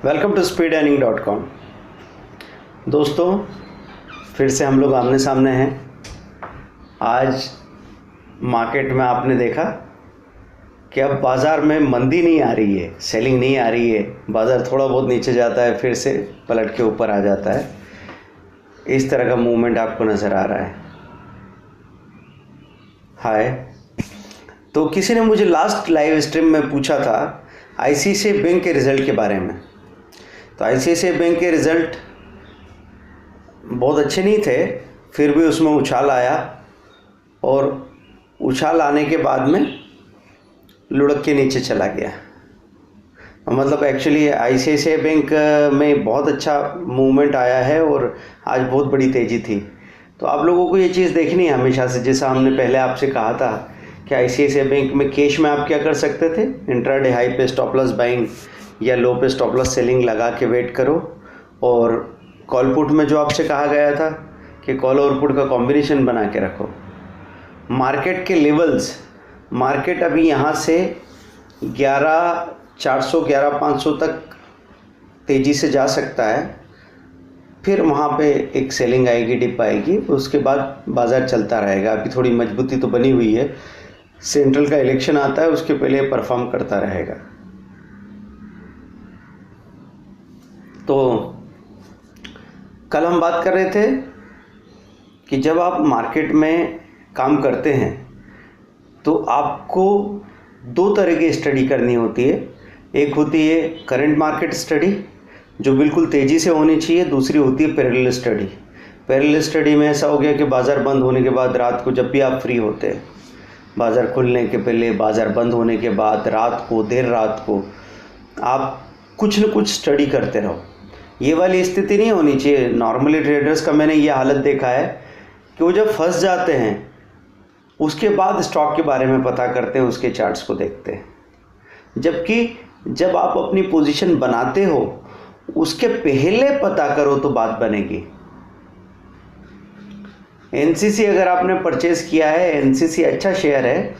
Welcome to speedearning.com। दोस्तों, फिर से हम लोग आमने सामने हैं। आज मार्केट में आपने देखा कि अब बाज़ार में मंदी नहीं आ रही है, सेलिंग नहीं आ रही है। बाज़ार थोड़ा बहुत नीचे जाता है, फिर से पलट के ऊपर आ जाता है। इस तरह का मूवमेंट आपको नज़र आ रहा है। हाय, तो किसी ने मुझे लास्ट लाइव स्ट्रीम में पूछा था आईसीआईसीआई बैंक के रिज़ल्ट के बारे में। तो आईसीआईसीआई बैंक के रिज़ल्ट बहुत अच्छे नहीं थे, फिर भी उसमें उछाल आया और उछाल आने के बाद में लुढ़क के नीचे चला गया। मतलब एक्चुअली आईसीआईसीआई बैंक में बहुत अच्छा मूवमेंट आया है और आज बहुत बड़ी तेज़ी थी। तो आप लोगों को ये चीज़ देखनी है हमेशा से, जैसा हमने पहले आपसे कहा था कि आईसीआईसीआई बैंक में कैश में आप क्या कर सकते थे, इंट्राडे हाई पे स्टॉप लॉस बाइंग या लो पे स्टॉप लॉस सेलिंग लगा के वेट करो। और कॉल पुट में जो आपसे कहा गया था कि कॉल और पुट का कॉम्बिनेशन बना के रखो। मार्केट के लेवल्स, मार्केट अभी यहाँ से 11,400 11,500 तक तेज़ी से जा सकता है, फिर वहाँ पे एक सेलिंग आएगी, डिप आएगी, उसके बाद बाज़ार चलता रहेगा। अभी थोड़ी मजबूती तो बनी हुई है, सेंट्रल का इलेक्शन आता है, उसके पहले परफॉर्म करता रहेगा। तो कल हम बात कर रहे थे कि जब आप मार्केट में काम करते हैं तो आपको दो तरह की स्टडी करनी होती है। एक होती है करंट मार्केट स्टडी जो बिल्कुल तेज़ी से होनी चाहिए, दूसरी होती है पैरेलल स्टडी। पैरेलल स्टडी में ऐसा हो गया कि बाज़ार बंद होने के बाद रात को, जब भी आप फ्री होते हैं, बाज़ार खुलने के पहले, बाज़ार बंद होने के बाद, रात को, देर रात को, आप कुछ न कुछ स्टडी करते रहो। ये वाली स्थिति नहीं होनी चाहिए। नॉर्मली ट्रेडर्स का मैंने ये हालत देखा है कि वो जब फंस जाते हैं उसके बाद स्टॉक के बारे में पता करते हैं, उसके चार्ट्स को देखते हैं। जबकि जब आप अपनी पोजीशन बनाते हो उसके पहले पता करो तो बात बनेगी। एनसीसी अगर आपने परचेज़ किया है, एनसीसी अच्छा शेयर है,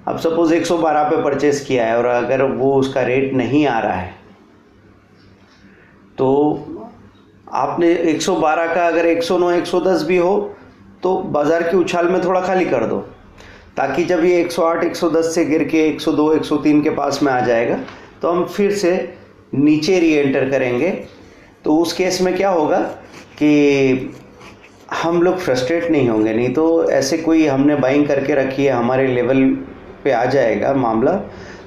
अब सपोज़ 112 पे परचेज़ किया है और अगर वो उसका रेट नहीं आ रहा है तो आपने 112 का अगर 109 110 भी हो तो बाज़ार की उछाल में थोड़ा खाली कर दो, ताकि जब ये 108 110 से गिर के 102 103 के पास में आ जाएगा तो हम फिर से नीचे री एंटर करेंगे। तो उस केस में क्या होगा कि हम लोग फ्रस्ट्रेट नहीं होंगे। नहीं तो ऐसे कोई हमने बाइंग करके रखी है, हमारे लेवल पे आ जाएगा मामला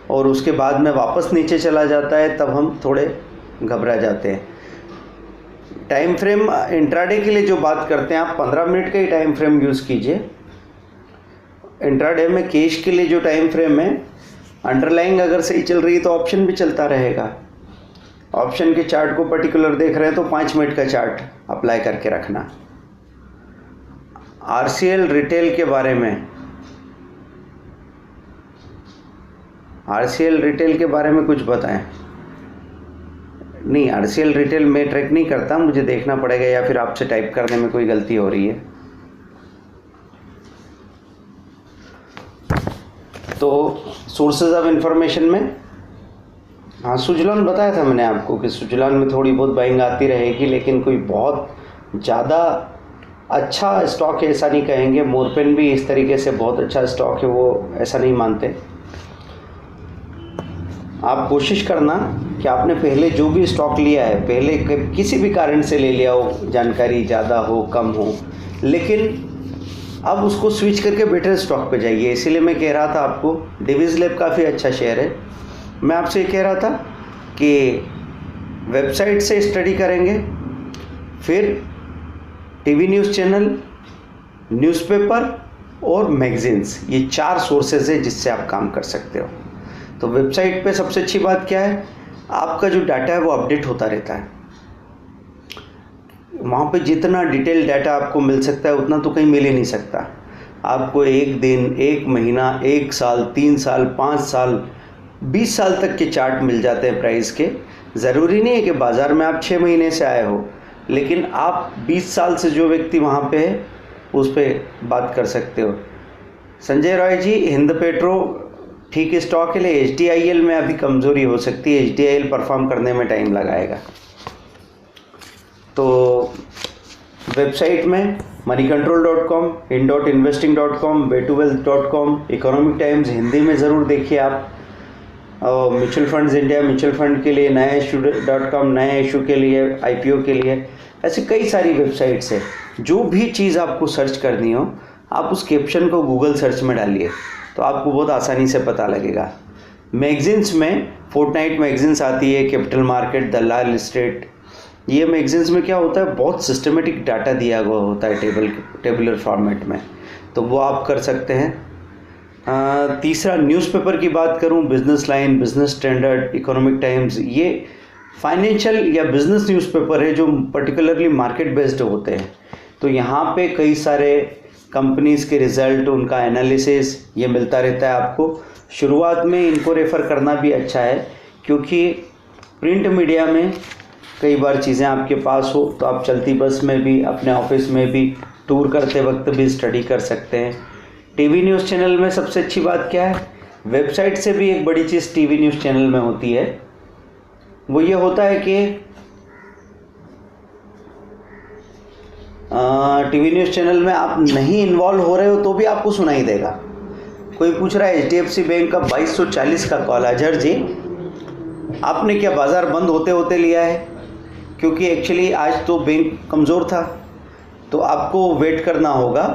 और उसके बाद में वापस नीचे चला जाता है, तब हम थोड़े घबरा जाते हैं। टाइम फ्रेम इंट्राडे के लिए जो बात करते हैं, आप 15 मिनट का ही टाइम फ्रेम यूज़ कीजिए। इंट्राडे में कैश के लिए जो टाइम फ्रेम है, अंडरलाइंग अगर सही चल रही है तो ऑप्शन भी चलता रहेगा। ऑप्शन के चार्ट को पर्टिकुलर देख रहे हैं तो 5 मिनट का चार्ट अप्लाई करके रखना। आरसीएल रिटेल के बारे में, आरसीएल रिटेल के बारे में कुछ बताएं। नहीं, आरसीएल रिटेल मैं ट्रैक नहीं करता, मुझे देखना पड़ेगा या फिर आपसे टाइप करने में कोई गलती हो रही है। तो सोर्सेज ऑफ इंफॉर्मेशन में, हाँ, सुजलॉन बताया था मैंने आपको कि सुजलॉन में थोड़ी बहुत बाइंग आती रहेगी, लेकिन कोई बहुत ज़्यादा अच्छा स्टॉक है ऐसा नहीं कहेंगे। मोरपेन भी इस तरीके से बहुत अच्छा स्टॉक है, वो ऐसा नहीं मानते। आप कोशिश करना कि आपने पहले जो भी स्टॉक लिया है, पहले किसी भी कारण से ले लिया हो, जानकारी ज़्यादा हो कम हो, लेकिन अब उसको स्विच करके बेटर स्टॉक पे जाइए। इसीलिए मैं कह रहा था आपको, डिविज लैब काफ़ी अच्छा शेयर है। मैं आपसे कह रहा था कि वेबसाइट से स्टडी करेंगे, फिर टीवी न्यूज़ चैनल, न्यूज़पेपर और मैगजीन्स, ये 4 सोर्सेज है जिससे आप काम कर सकते हो। तो वेबसाइट पे सबसे अच्छी बात क्या है, आपका जो डाटा है वो अपडेट होता रहता है। वहाँ पे जितना डिटेल डाटा आपको मिल सकता है उतना तो कहीं मिल ही नहीं सकता। आपको एक दिन, एक महीना, 1 साल, 3 साल, 5 साल, 20 साल तक के चार्ट मिल जाते हैं प्राइस के। ज़रूरी नहीं है कि बाज़ार में आप 6 महीने से आए हो, लेकिन आप 20 साल से जो व्यक्ति वहाँ पे है उस पर बात कर सकते हो। संजय रॉय जी, हिंद पेट्रो ठीक स्टॉक के लिए HDIL में अभी कमज़ोरी हो सकती है, HDIL परफॉर्म करने में टाइम लगाएगा। तो वेबसाइट में moneycontrol.com, in.investing.com, way2wealth.com, economic times Hindi में ज़रूर देखिए आप। और mutual funds India, mutual fund के लिए नया इशू.com, नए इशू के लिए, IPO के लिए, ऐसी कई सारी वेबसाइट्स है। जो भी चीज़ आपको सर्च करनी हो आप उस कैप्शन को गूगल सर्च में डालिए तो आपको बहुत आसानी से पता लगेगा। मैगजीन्स में फोर्टनाइट मैगजीन्स आती है, कैपिटल मार्केट, दलाल स्टेट। ये मैगजीन्स में क्या होता है, बहुत सिस्टमेटिक डाटा दिया हुआ होता है टेबुलर फॉर्मेट में, तो वो आप कर सकते हैं। तीसरा, न्यूज़पेपर की बात करूं, business line, business standard, economic times, ये फाइनेंशियल या बिजनेस न्यूज़पेपर है जो पर्टिकुलरली मार्केट बेस्ड होते हैं। तो यहाँ पे कई सारे कंपनीज़ के रिज़ल्ट, उनका एनालिसिस ये मिलता रहता है आपको। शुरुआत में इनको रेफ़र करना भी अच्छा है क्योंकि प्रिंट मीडिया में कई बार चीज़ें आपके पास हो तो आप चलती बस में भी, अपने ऑफिस में भी, टूर करते वक्त भी स्टडी कर सकते हैं। टीवी न्यूज़ चैनल में सबसे अच्छी बात क्या है, वेबसाइट से भी एक बड़ी चीज़ टीवी न्यूज़ चैनल में होती है, वो ये होता है कि टीवी न्यूज़ चैनल में आप नहीं इन्वॉल्व हो रहे हो तो भी आपको सुनाई देगा। कोई पूछ रहा है HDFC बैंक का 2240 का कॉल, अजहर जी आपने क्या बाज़ार बंद होते होते लिया है? क्योंकि एक्चुअली आज तो बैंक कमज़ोर था, तो आपको वेट करना होगा।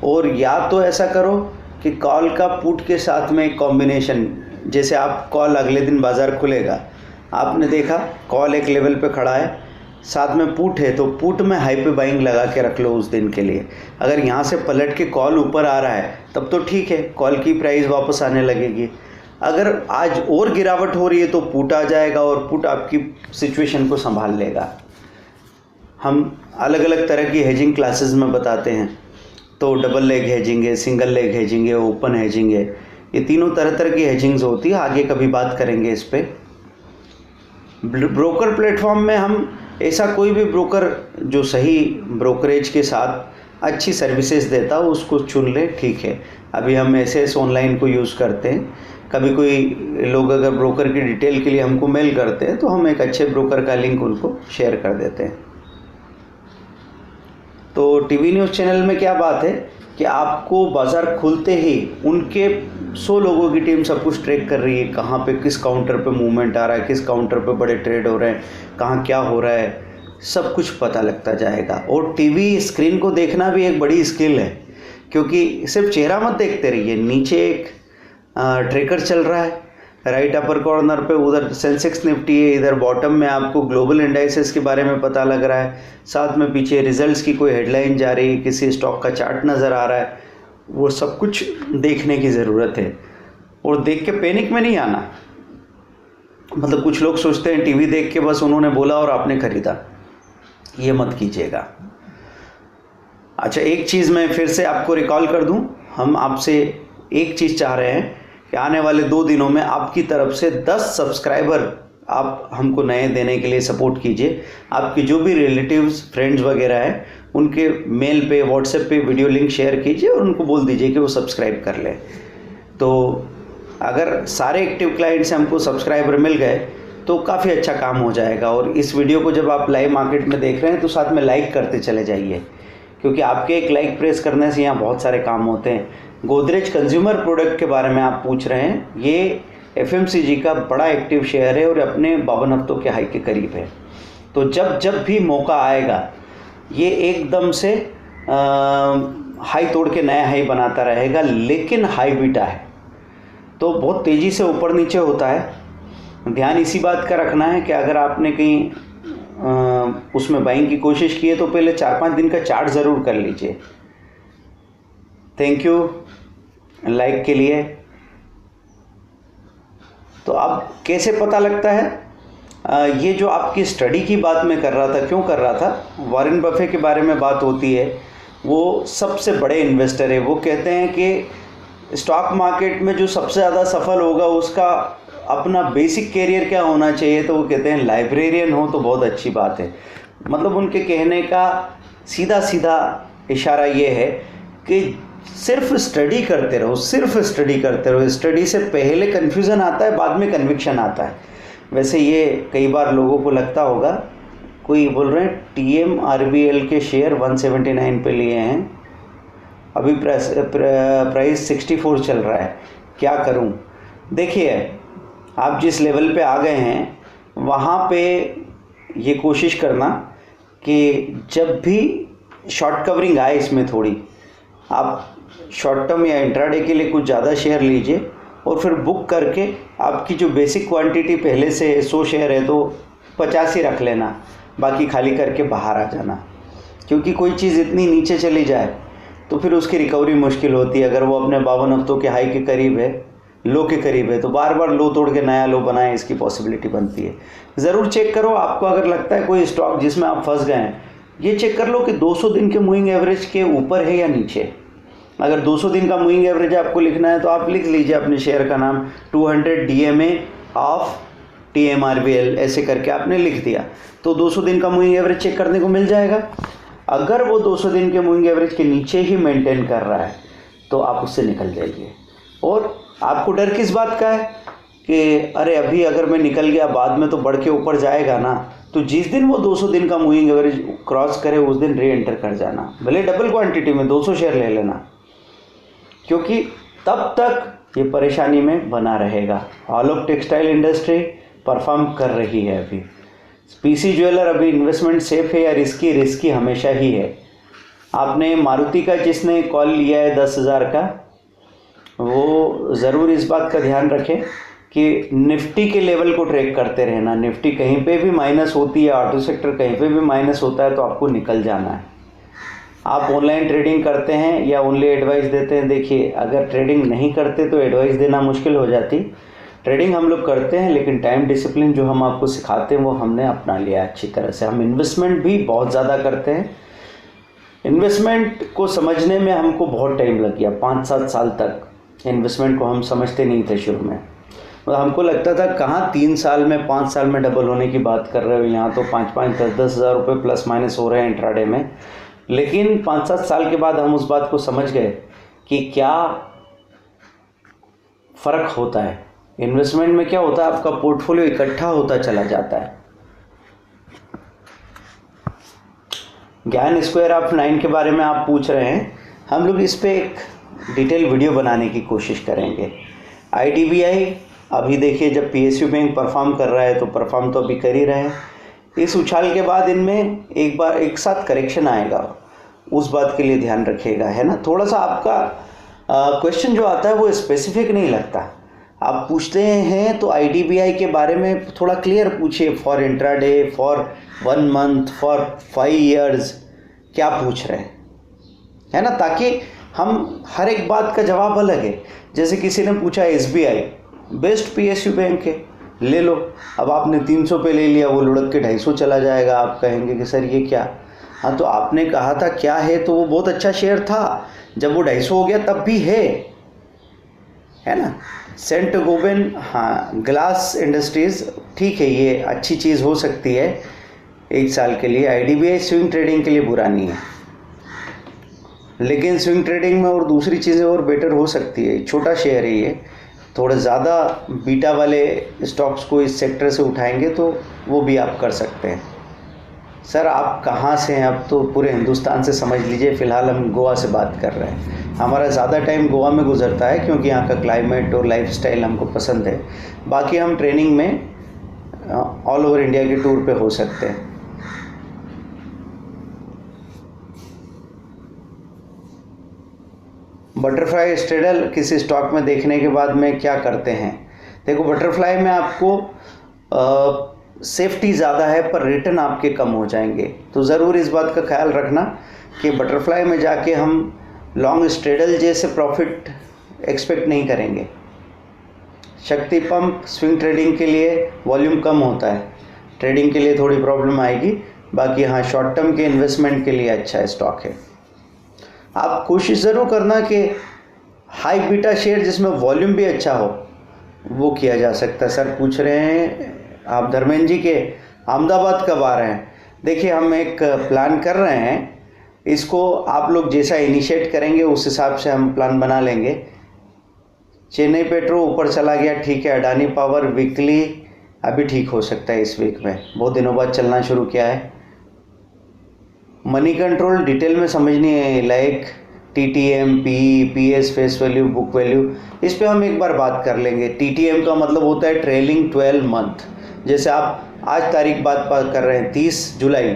और या तो ऐसा करो कि कॉल का पुट के साथ में एक कॉम्बिनेशन, जैसे आप कॉल अगले दिन बाज़ार खुलेगा, आपने देखा कॉल एक लेवल पे खड़ा है, साथ में पुट है, तो पुट में हाई पे बाइंग लगा के रख लो उस दिन के लिए। अगर यहाँ से पलट के कॉल ऊपर आ रहा है तब तो ठीक है, कॉल की प्राइस वापस आने लगेगी। अगर आज और गिरावट हो रही है तो पुट आ जाएगा और पुट आपकी सिचुएशन को संभाल लेगा। हम अलग अलग तरह की हेजिंग क्लासेस में बताते हैं, तो डबल लेग हेजिंग है, सिंगल लेग हेजिंग है, ओपन हेजिंग है, ये तीनों तरह तरह की हेजिंग्स होती है। आगे कभी बात करेंगे इस पर। ब्रोकर प्लेटफॉर्म में हम ऐसा कोई भी ब्रोकर जो सही ब्रोकरेज के साथ अच्छी सर्विसेज देता हो उसको चुन ले, ठीक है। अभी हम SS ऑनलाइन को यूज़ करते हैं। कभी कोई लोग अगर ब्रोकर की डिटेल के लिए हमको मेल करते हैं तो हम एक अच्छे ब्रोकर का लिंक उनको शेयर कर देते हैं। तो टीवी न्यूज़ चैनल में क्या बात है कि आपको बाज़ार खुलते ही उनके 100 लोगों की टीम सब कुछ ट्रैक कर रही है, कहाँ पे किस काउंटर पे मूवमेंट आ रहा है, किस काउंटर पे बड़े ट्रेड हो रहे हैं, कहाँ क्या हो रहा है, सब कुछ पता लगता जाएगा। और टीवी स्क्रीन को देखना भी एक बड़ी स्किल है, क्योंकि सिर्फ चेहरा मत देखते रहिए, नीचे एक ट्रैकर चल रहा है, राइट अपर कॉर्नर पे उधर सेंसेक्स निफ्टी है, इधर बॉटम में आपको ग्लोबल इंडाइसेस के बारे में पता लग रहा है, साथ में पीछे रिजल्ट्स की कोई हेडलाइन जा रही है, किसी स्टॉक का चार्ट नज़र आ रहा है। वो सब कुछ देखने की ज़रूरत है और देख के पैनिक में नहीं आना। मतलब कुछ लोग सोचते हैं टीवी देख के बस उन्होंने बोला और आपने खरीदा, ये मत कीजिएगा। अच्छा, एक चीज़ मैं फिर से आपको रिकॉल कर दूं, हम आपसे एक चीज़ चाह रहे हैं कि आने वाले 2 दिनों में आपकी तरफ से 10 सब्सक्राइबर आप हमको नए देने के लिए सपोर्ट कीजिए। आपके जो भी रिलेटिव्स, फ्रेंड्स वगैरह हैं उनके मेल पे, व्हाट्सएप पे वीडियो लिंक शेयर कीजिए और उनको बोल दीजिए कि वो सब्सक्राइब कर लें। तो अगर सारे एक्टिव क्लाइंट से हमको सब्सक्राइबर मिल गए तो काफ़ी अच्छा काम हो जाएगा। और इस वीडियो को जब आप लाइव मार्केट में देख रहे हैं तो साथ में लाइक करते चले जाइए, क्योंकि आपके एक लाइक प्रेस करने से यहाँ बहुत सारे काम होते हैं। गोदरेज कंज्यूमर प्रोडक्ट के बारे में आप पूछ रहे हैं, ये FMCG का बड़ा एक्टिव शेयर है और अपने 52 हफ्तों के हाई के करीब है। तो जब भी मौका आएगा ये एकदम से हाई तोड़ के नया हाई बनाता रहेगा, लेकिन हाई बीटा है तो बहुत तेज़ी से ऊपर नीचे होता है। ध्यान इसी बात का रखना है कि अगर आपने कहीं उसमें बाइंग की कोशिश की है तो पहले 4-5 दिन का चार्ट ज़रूर कर लीजिए। थैंक यू लाइक के लिए। तो अब कैसे पता लगता है? ये जो आपकी स्टडी की बात मैं कर रहा था, क्यों कर रहा था, वॉरेन बफे के बारे में बात होती है, वो सबसे बड़े इन्वेस्टर है। वो कहते हैं कि स्टॉक मार्केट में जो सबसे ज़्यादा सफल होगा उसका अपना बेसिक कैरियर क्या होना चाहिए, तो वो कहते हैं लाइब्रेरियन हो तो बहुत अच्छी बात है। मतलब उनके कहने का सीधा सीधा इशारा ये है कि सिर्फ स्टडी करते रहो, सिर्फ स्टडी करते रहो। स्टडी से पहले कन्फ्यूज़न आता है, बाद में कन्विक्शन आता है। वैसे ये कई बार लोगों को लगता होगा, कोई बोल रहे हैं TMRBL के शेयर 179 पे लिए हैं, अभी प्राइस 64 चल रहा है, क्या करूं? देखिए, आप जिस लेवल पे आ गए हैं वहाँ पे ये कोशिश करना कि जब भी शॉर्ट कवरिंग आए इसमें थोड़ी, आप शॉर्ट टर्म या इंट्राडे के लिए कुछ ज़्यादा शेयर लीजिए और फिर बुक करके आपकी जो बेसिक क्वांटिटी पहले से 100 शेयर है तो 50 ही रख लेना, बाकी खाली करके बाहर आ जाना। क्योंकि कोई चीज़ इतनी नीचे चली जाए तो फिर उसकी रिकवरी मुश्किल होती है। अगर वो अपने 52 हफ्तों के हाई के करीब है, लो के करीब है, तो बार बार लो तोड़ के नया लो बनाए, इसकी पॉसिबिलिटी बनती है। ज़रूर चेक करो, आपको अगर लगता है कोई स्टॉक जिसमें आप फंस गए हैं, ये चेक कर लो कि 200 दिन के मूविंग एवरेज के ऊपर है या नीचे। अगर 200 दिन का मूविंग एवरेज आपको लिखना है तो आप लिख लीजिए अपने शेयर का नाम 200 DMA ऑफ TMRBL, ऐसे करके आपने लिख दिया तो 200 दिन का मूविंग एवरेज चेक करने को मिल जाएगा। अगर वो 200 दिन के मूविंग एवरेज के नीचे ही मेंटेन कर रहा है तो आप उससे निकल जाइए। और आपको डर किस बात का है कि अरे अभी अगर मैं निकल गया बाद में तो बढ़ के ऊपर जाएगा ना, तो जिस दिन वो 200 दिन का मूविंग एवरेज क्रॉस करे उस दिन री एंटर कर जाना, भले डबल क्वांटिटी में 200 शेयर ले लेना, क्योंकि तब तक ये परेशानी में बना रहेगा। ऑलोक टेक्सटाइल इंडस्ट्री परफॉर्म कर रही है अभी। PC ज्वेलर अभी इन्वेस्टमेंट सेफ है या रिस्की? रिस्की हमेशा ही है। आपने मारुति का जिसने कॉल लिया है 10,000 का, वो ज़रूर इस बात का ध्यान रखें कि निफ्टी के लेवल को ट्रैक करते रहना। निफ्टी कहीं पे भी माइनस होती है, ऑटो सेक्टर कहीं पे भी माइनस होता है तो आपको निकल जाना है। आप ऑनलाइन ट्रेडिंग करते हैं या ओनली एडवाइस देते हैं? देखिए, अगर ट्रेडिंग नहीं करते तो एडवाइस देना मुश्किल हो जाती। ट्रेडिंग हम लोग करते हैं, लेकिन टाइम डिसिप्लिन जो हम आपको सिखाते हैं वो हमने अपना लिया अच्छी तरह से। हम इन्वेस्टमेंट भी बहुत ज़्यादा करते हैं। इन्वेस्टमेंट को समझने में हमको बहुत टाइम लग गया, 5-7 साल तक इन्वेस्टमेंट को हम समझते नहीं थे शुरू में। मतलब हमको लगता था कहाँ 3 साल में 5 साल में डबल होने की बात कर रहे हो, यहाँ तो 5-5 10-10 हज़ार रुपये प्लस माइनस हो रहे हैं इंट्राडे में। लेकिन 5-7 साल के बाद हम उस बात को समझ गए कि क्या फ़र्क होता है। इन्वेस्टमेंट में क्या होता है, आपका पोर्टफोलियो इकट्ठा होता चला जाता है। ज्ञान स्क्वायर ऑफ 9 के बारे में आप पूछ रहे हैं, हम लोग इस पे एक डिटेल वीडियो बनाने की कोशिश करेंगे। IDBI अभी देखिए, जब PSU बैंक परफॉर्म कर रहा है तो परफॉर्म तो अभी कर ही रहे हैं। इस उछाल के बाद इनमें एक बार एक साथ करेक्शन आएगा, उस बात के लिए ध्यान रखिएगा, है ना। थोड़ा सा आपका क्वेश्चन जो आता है वो स्पेसिफिक नहीं लगता। आप पूछते हैं तो IDBI के बारे में थोड़ा क्लियर पूछिए, for intraday, for 1 month, for 5 years, क्या पूछ रहे हैं, है ना, ताकि हम हर एक बात का जवाब अलग है। जैसे किसी ने पूछा SBI बेस्ट PSU बैंक है, ले लो। अब आपने 300 पे ले लिया, वो लुढ़क के 250 चला जाएगा, आप कहेंगे कि सर ये क्या। हाँ, तो आपने कहा था क्या है, तो वो बहुत अच्छा शेयर था, जब वो 250 हो गया तब भी है ना। सेंट गोबेन, हाँ, ग्लास इंडस्ट्रीज़, ठीक है, ये अच्छी चीज़ हो सकती है 1 साल के लिए। IDBI स्विंग ट्रेडिंग के लिए बुरा नहीं है, लेकिन स्विंग ट्रेडिंग में और दूसरी चीज़ें और बेटर हो सकती है। छोटा शेयर है ये, थोड़े ज़्यादा बीटा वाले स्टॉक्स को इस सेक्टर से उठाएंगे तो वो भी आप कर सकते हैं। सर आप कहाँ से हैं? अब तो पूरे हिंदुस्तान से समझ लीजिए। फ़िलहाल हम गोवा से बात कर रहे हैं। हमारा ज़्यादा टाइम गोवा में गुजरता है क्योंकि यहाँ का क्लाइमेट और लाइफस्टाइल हमको पसंद है। बाकी हम ट्रेनिंग में ऑल ओवर इंडिया के टूर पे हो सकते हैं। बटरफ्लाई स्ट्रेडल किसी स्टॉक में देखने के बाद में क्या करते हैं? देखो, बटरफ्लाई में आपको सेफ्टी ज़्यादा है पर रिटर्न आपके कम हो जाएंगे, तो ज़रूर इस बात का ख्याल रखना कि बटरफ्लाई में जाके हम लॉन्ग स्ट्रेडल जैसे प्रॉफिट एक्सपेक्ट नहीं करेंगे। शक्ति पंप स्विंग ट्रेडिंग के लिए वॉल्यूम कम होता है, ट्रेडिंग के लिए थोड़ी प्रॉब्लम आएगी। बाकी हाँ, शॉर्ट टर्म के इन्वेस्टमेंट के लिए अच्छा स्टॉक है। आप कोशिश ज़रूर करना कि हाई बीटा शेयर जिसमें वॉल्यूम भी अच्छा हो वो किया जा सकता है। सर पूछ रहे हैं आप धर्मेंद्र जी के अहमदाबाद कब आ रहे हैं? देखिए, हम एक प्लान कर रहे हैं इसको आप लोग जैसा इनिशिएट करेंगे उस हिसाब से हम प्लान बना लेंगे। चेन्नई पेट्रो ऊपर चला गया, ठीक है। अडानी पावर वीकली अभी ठीक हो सकता है, इस वीक में बहुत दिनों बाद चलना शुरू किया है। मनी कंट्रोल डिटेल में समझनी like TTM, PE, PS, face value, book value, इस पे हम एक बार बात कर लेंगे। TTM का मतलब होता है ट्रेलिंग 12 मंथ। जैसे आप आज तारीख बात कर रहे हैं 30 जुलाई,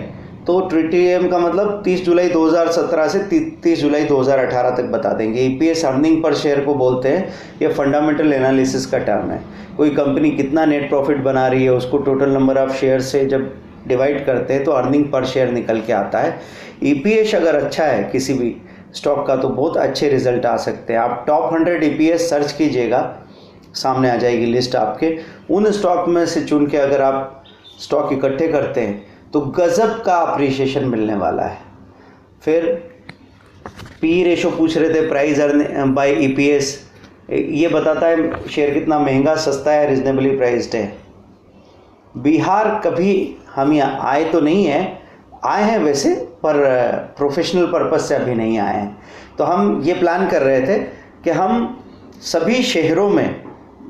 तो TTM का मतलब 30 जुलाई 2017 से 30 जुलाई 2018 तक बता देंगे। EPS अर्निंग पर शेयर को बोलते हैं, ये फंडामेंटल एनालिसिस का टर्म है। कोई कंपनी कितना नेट प्रॉफिट बना रही है उसको टोटल नंबर ऑफ शेयर से जब डिवाइड करते हैं तो अर्निंग पर शेयर निकल के आता है। EPS अगर अच्छा है किसी भी स्टॉक का तो बहुत अच्छे रिजल्ट आ सकते हैं। आप टॉप 100 EPS सर्च कीजिएगा, सामने आ जाएगी लिस्ट आपके। उन स्टॉक में से चुन के अगर आप स्टॉक इकट्ठे करते हैं तो गजब का अप्रिसिएशन मिलने वाला है। फिर PE रेशो पूछ रहे थे, प्राइस अर्न बाय EPS, ये बताता है शेयर कितना महंगा, सस्ता है, रिजनेबली प्राइस्ड है। बिहार कभी हम यहाँ आए तो नहीं है, आए हैं वैसे, पर प्रोफेशनल पर्पस से अभी नहीं आए हैं। तो हम ये प्लान कर रहे थे कि हम सभी शहरों में,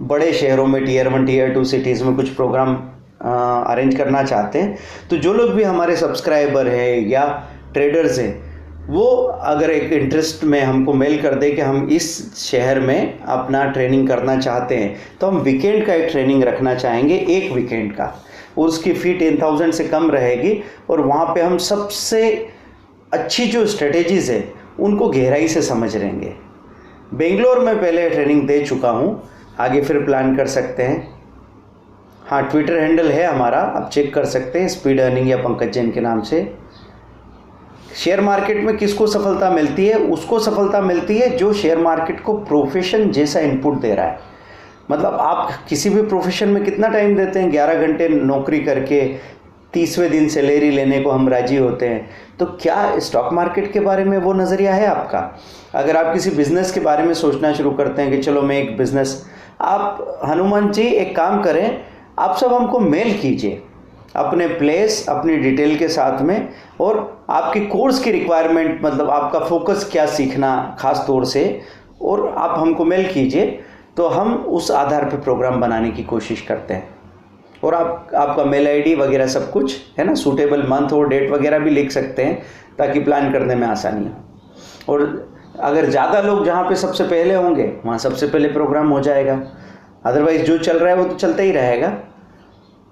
बड़े शहरों में, Tier 1 Tier 2 सिटीज़ में कुछ प्रोग्राम अरेंज करना चाहते हैं। तो जो लोग भी हमारे सब्सक्राइबर हैं या ट्रेडर्स हैं, वो अगर एक इंटरेस्ट में हमको मेल कर दे कि हम इस शहर में अपना ट्रेनिंग करना चाहते हैं, तो हम वीकेंड का एक ट्रेनिंग रखना चाहेंगे, एक वीकेंड का। उसकी फ़ी 10,000 से कम रहेगी और वहाँ पे हम सबसे अच्छी जो स्ट्रेटेजीज़ है उनको गहराई से समझ लेंगे। बेंगलोर में पहले ट्रेनिंग दे चुका हूँ, आगे फिर प्लान कर सकते हैं। हाँ, ट्विटर हैंडल है हमारा, आप चेक कर सकते हैं, स्पीड अर्निंग या पंकज जैन के नाम से। शेयर मार्केट में किसको सफलता मिलती है? उसको सफलता मिलती है जो शेयर मार्केट को प्रोफेशन जैसा इनपुट दे रहा है। मतलब आप किसी भी प्रोफेशन में कितना टाइम देते हैं? 11 घंटे नौकरी करके 30वें दिन सैलरी लेने को हम राजी होते हैं। तो क्या स्टॉक मार्केट के बारे में वो नज़रिया है आपका? अगर आप किसी बिज़नेस के बारे में सोचना शुरू करते हैं कि चलो मैं एक बिज़नेस, आप हनुमान जी एक काम करें, आप सब हमको मेल कीजिए अपने प्लेस, अपनी डिटेल के साथ में, और आपकी कोर्स की रिक्वायरमेंट, मतलब आपका फोकस क्या सीखना खास तौर से, और आप हमको मेल कीजिए, तो हम उस आधार पर प्रोग्राम बनाने की कोशिश करते हैं। और आपका मेल आईडी वगैरह सब कुछ है ना, सूटेबल मंथ और डेट वगैरह भी लिख सकते हैं ताकि प्लान करने में आसानी हो। और अगर ज़्यादा लोग जहाँ पे सबसे पहले होंगे वहाँ सबसे पहले प्रोग्राम हो जाएगा, अदरवाइज़ जो चल रहा है वो तो चलता ही रहेगा।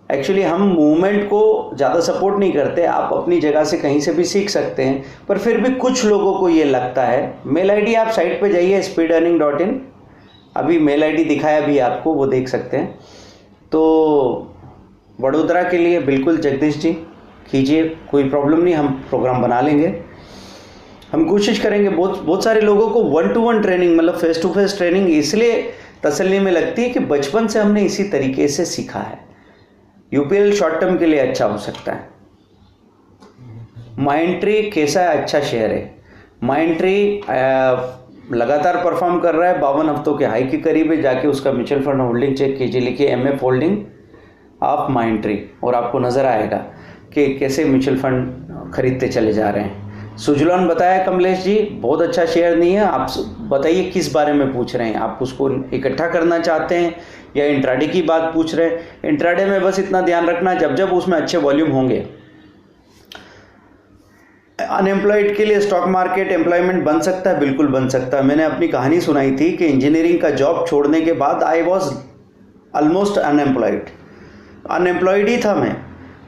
एक्चुअली हम मूवमेंट को ज़्यादा सपोर्ट नहीं करते, आप अपनी जगह से कहीं से भी सीख सकते हैं, पर फिर भी कुछ लोगों को ये लगता है। मेल आईडी आप साइट पे जाइए speedearning.in, अभी मेल आईडी दिखाया भी आपको, वो देख सकते हैं। तो वडोदरा के लिए बिल्कुल जगदीश जी कीजिए, कोई प्रॉब्लम नहीं, हम प्रोग्राम बना लेंगे। हम कोशिश करेंगे बहुत सारे लोगों को 1-to-1 ट्रेनिंग, मतलब फेस टू फेस ट्रेनिंग इसलिए तसल्ली में लगती है कि बचपन से हमने इसी तरीके से सीखा है। UPL शॉर्ट टर्म के लिए अच्छा हो सकता है। माइंट्री कैसा है? अच्छा शेयर है। माइंट्री लगातार परफॉर्म कर रहा है, 52 हफ्तों के हाई के करीब है। जाके उसका म्यूचुअल फंड होल्डिंग चेक कीजिए, लिखिए MF होल्डिंग ऑफ माइंट्री, और आपको नज़र आएगा कि कैसे म्यूचुअल फंड खरीदते चले जा रहे हैं। सुजलॉन बताया कमलेश जी, बहुत अच्छा शेयर नहीं है। आप बताइए किस बारे में पूछ रहे हैं? आप उसको इकट्ठा करना चाहते हैं या इंट्राडे की बात पूछ रहे हैं? इंट्राडे में बस इतना ध्यान रखना, जब जब उसमें अच्छे वॉल्यूम होंगे। अनएम्प्लॉयड के लिए स्टॉक मार्केट एम्प्लॉयमेंट बन सकता है, बिल्कुल बन सकता है। मैंने अपनी कहानी सुनाई थी कि इंजीनियरिंग का जॉब छोड़ने के बाद आई वॉज ऑलमोस्ट अनएम्प्लॉयड ही था मैं,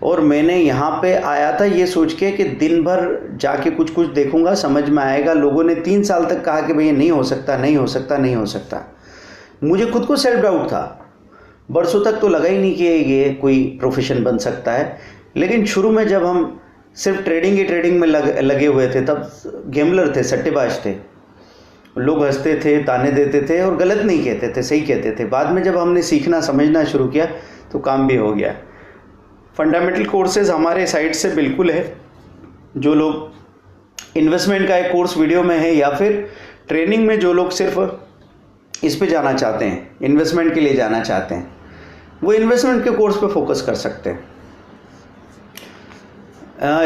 और मैंने यहाँ पे आया था ये सोच के कि दिन भर जाके कुछ कुछ देखूंगा, समझ में आएगा। लोगों ने 3 साल तक कहा कि भैया नहीं हो सकता, नहीं हो सकता, नहीं हो सकता। मुझे खुद को सेल्फ डाउट था, बरसों तक तो लगा ही नहीं कि ये कोई प्रोफेशन बन सकता है। लेकिन शुरू में जब हम सिर्फ ट्रेडिंग में लगे हुए थे, तब गेमलर थे, सट्टेबाज थे, लोग हंसते थे, ताने देते थे और गलत नहीं कहते थे, सही कहते थे। बाद में जब हमने सीखना समझना शुरू किया तो काम भी हो गया। फंडामेंटल कोर्सेज हमारे साइट से बिल्कुल है। जो लोग इन्वेस्टमेंट का एक कोर्स वीडियो में है, या फिर ट्रेनिंग में जो लोग सिर्फ इस पे जाना चाहते हैं, इन्वेस्टमेंट के लिए जाना चाहते हैं, वो इन्वेस्टमेंट के कोर्स पे फोकस कर सकते हैं।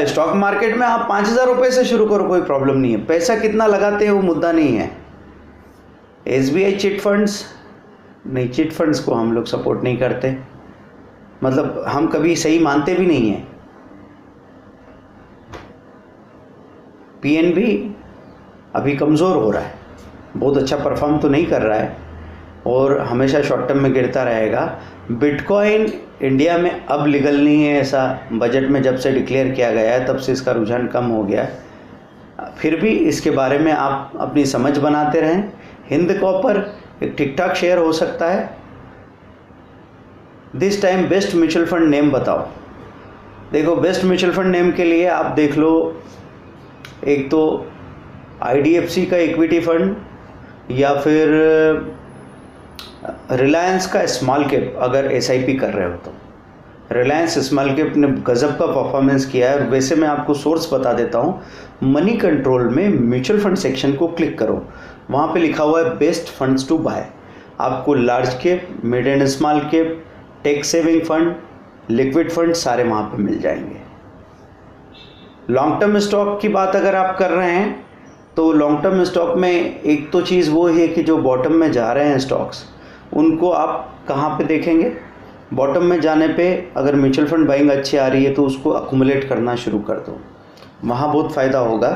स्टॉक मार्केट में आप 5,000 रुपये से शुरू करो, कोई प्रॉब्लम नहीं है। पैसा कितना लगाते हैं वो मुद्दा नहीं है। SBI चिट फंड्स नहीं, चिट फंड्स को हम लोग सपोर्ट नहीं करते, मतलब हम कभी सही मानते भी नहीं हैं। PNB अभी कमज़ोर हो रहा है, बहुत अच्छा परफॉर्म तो नहीं कर रहा है और हमेशा शॉर्ट टर्म में गिरता रहेगा। बिटकॉइन इंडिया में अब लीगल नहीं है, ऐसा बजट में जब से डिक्लेयर किया गया है तब से इसका रुझान कम हो गया है। फिर भी इसके बारे में आप अपनी समझ बनाते रहें। हिंद कॉपर एक ठीक ठाक शेयर हो सकता है। This time best mutual fund name बताओ। देखो, बेस्ट म्यूचुअल फंड नेम के लिए आप देख लो, एक तो IDFC का इक्विटी फंड या फिर रिलायंस का स्मॉल कैप। अगर SIP कर रहे हो तो रिलायंस स्मॉल कैप ने गजब का परफॉर्मेंस किया है। और वैसे मैं आपको सोर्स बता देता हूँ, मनी कंट्रोल में म्यूचुअल फंड सेक्शन को क्लिक करो, वहाँ पे लिखा हुआ है बेस्ट फंड्स टू बाय। आपको large cap, mid and small cap, tax saving fund, liquid fund सारे वहाँ पे मिल जाएंगे। लॉन्ग टर्म स्टॉक की बात अगर आप कर रहे हैं तो लॉन्ग टर्म स्टॉक में एक तो चीज़ वो है कि जो बॉटम में जा रहे हैं स्टॉक्स, उनको आप कहाँ पे देखेंगे? बॉटम में जाने पे अगर म्यूचुअल फंड बाइंग अच्छी आ रही है तो उसको अकुमुलेट करना शुरू कर दो, वहाँ बहुत फ़ायदा होगा।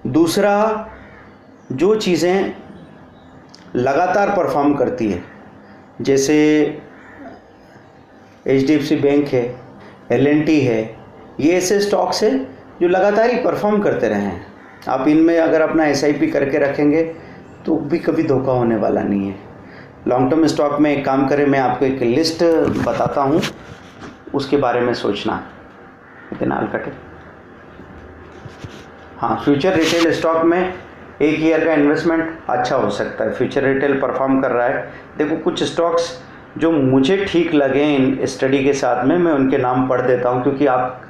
दूसरा, जो चीज़ें लगातार परफॉर्म करती है, जैसे HDFC बैंक है, L&T है, ये ऐसे स्टॉक्स है जो लगातार ही परफॉर्म करते रहे हैं। आप इनमें अगर अपना SIP करके रखेंगे तो भी कभी धोखा होने वाला नहीं है। लॉन्ग टर्म स्टॉक में एक काम करें, मैं आपको एक लिस्ट बताता हूँ, उसके बारे में सोचना। इतना कटे। हाँ, फ्यूचर रिटेल स्टॉक में 1 ईयर का इन्वेस्टमेंट अच्छा हो सकता है। फ्यूचर रिटेल परफॉर्म कर रहा है। देखो, कुछ स्टॉक्स जो मुझे ठीक लगे इन स्टडी के साथ में, मैं उनके नाम पढ़ देता हूँ, क्योंकि आप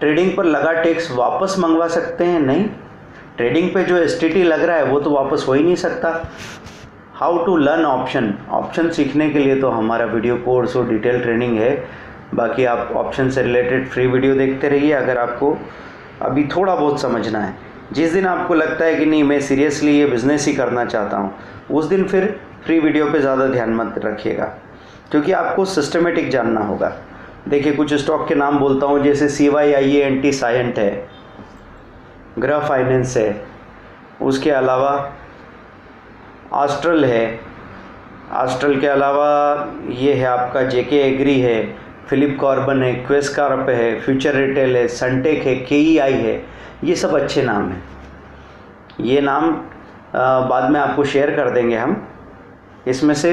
ट्रेडिंग पर लगा टैक्स वापस मंगवा सकते हैं। नहीं, ट्रेडिंग पे जो STT लग रहा है वो तो वापस हो ही नहीं सकता। हाउ टू लर्न ऑप्शन सीखने के लिए तो हमारा वीडियो कोर्स और डिटेल ट्रेनिंग है। बाकी आप ऑप्शन से रिलेटेड फ्री वीडियो देखते रहिए अगर आपको अभी थोड़ा बहुत समझना है। जिस दिन आपको लगता है कि नहीं, मैं सीरियसली ये बिज़नेस ही करना चाहता हूँ, उस दिन फिर फ्री वीडियो पे ज़्यादा ध्यान मत रखिएगा, क्योंकि आपको सिस्टमेटिक जानना होगा। देखिए, कुछ स्टॉक के नाम बोलता हूँ, जैसे CYIANT साइंट है, ग्रह फाइनेंस है, उसके अलावा आस्ट्रल है, आस्ट्रल के अलावा ये है आपका JK एग्री है, फिलिप कॉर्बन है, क्वेस कार्प है, फ्यूचर रिटेल है, सनटेक है, KEI है। ये सब अच्छे नाम हैं। ये नाम बाद में आपको शेयर कर देंगे हम। इसमें से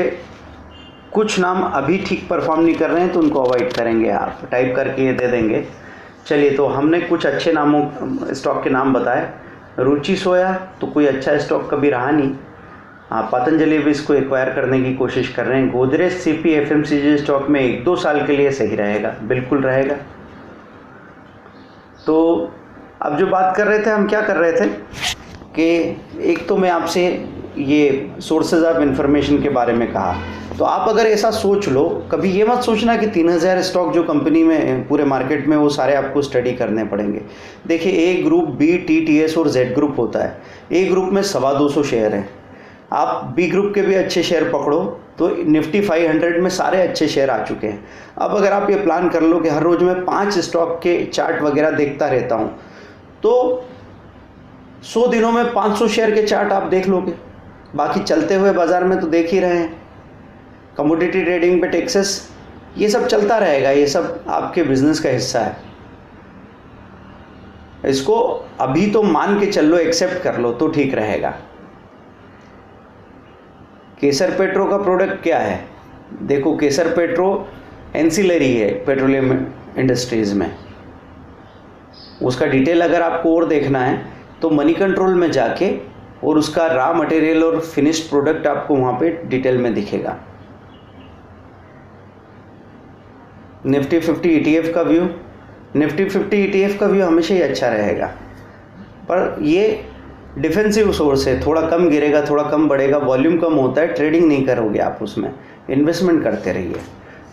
कुछ नाम अभी ठीक परफॉर्म नहीं कर रहे हैं तो उनको अवॉइड करेंगे, आप टाइप करके ये दे देंगे। चलिए, तो हमने कुछ अच्छे नामों स्टॉक के नाम बताए। रुचि सोया तो कोई अच्छा स्टॉक कभी रहा नहीं। हाँ, पतंजलि भी इसको एक्वायर करने की कोशिश कर रहे हैं। गोदरेज CP FMCG स्टॉक में 1-2 साल के लिए सही रहेगा, बिल्कुल रहेगा। तो अब जो बात कर रहे थे, हम क्या कर रहे थे कि एक तो मैं आपसे ये सोर्सेज ऑफ इंफॉर्मेशन के बारे में कहा, तो आप अगर ऐसा सोच लो, कभी ये मत सोचना कि 3000 स्टॉक जो कंपनी में पूरे मार्केट में वो सारे आपको स्टडी करने पड़ेंगे। देखिए, A group, B, T, TS और Z ग्रुप होता है। A ग्रुप में 225 शेयर हैं। आप B ग्रुप के भी अच्छे शेयर पकड़ो तो निफ्टी 500 में सारे अच्छे शेयर आ चुके हैं। अब अगर आप ये प्लान कर लो कि हर रोज़ मैं 5 स्टॉक के चार्ट वगैरह देखता रहता हूँ, तो 100 दिनों में 500 शेयर के चार्ट आप देख लोगे। बाकी चलते हुए बाज़ार में तो देख ही रहे हैं, कमोडिटी ट्रेडिंग पे टैक्सेस, ये सब चलता रहेगा। ये सब आपके बिजनेस का हिस्सा है। इसको अभी तो मान के चल लो, एक्सेप्ट कर लो तो ठीक रहेगा। केसर पेट्रो का प्रोडक्ट क्या है? देखो, केसर पेट्रो एंसिलरी है पेट्रोलियम इंडस्ट्रीज़ में। उसका डिटेल अगर आपको और देखना है तो मनी कंट्रोल में जाके, और उसका रॉ मटेरियल और फिनिश्ड प्रोडक्ट आपको वहाँ पे डिटेल में दिखेगा। निफ्टी 50 ETF का व्यू, निफ्टी 50 ETF का व्यू हमेशा ही अच्छा रहेगा, पर ये डिफेंसिव सोर्स है। थोड़ा कम गिरेगा, थोड़ा कम बढ़ेगा, वॉल्यूम कम होता है, ट्रेडिंग नहीं करोगे आप उसमें, इन्वेस्टमेंट करते रहिए।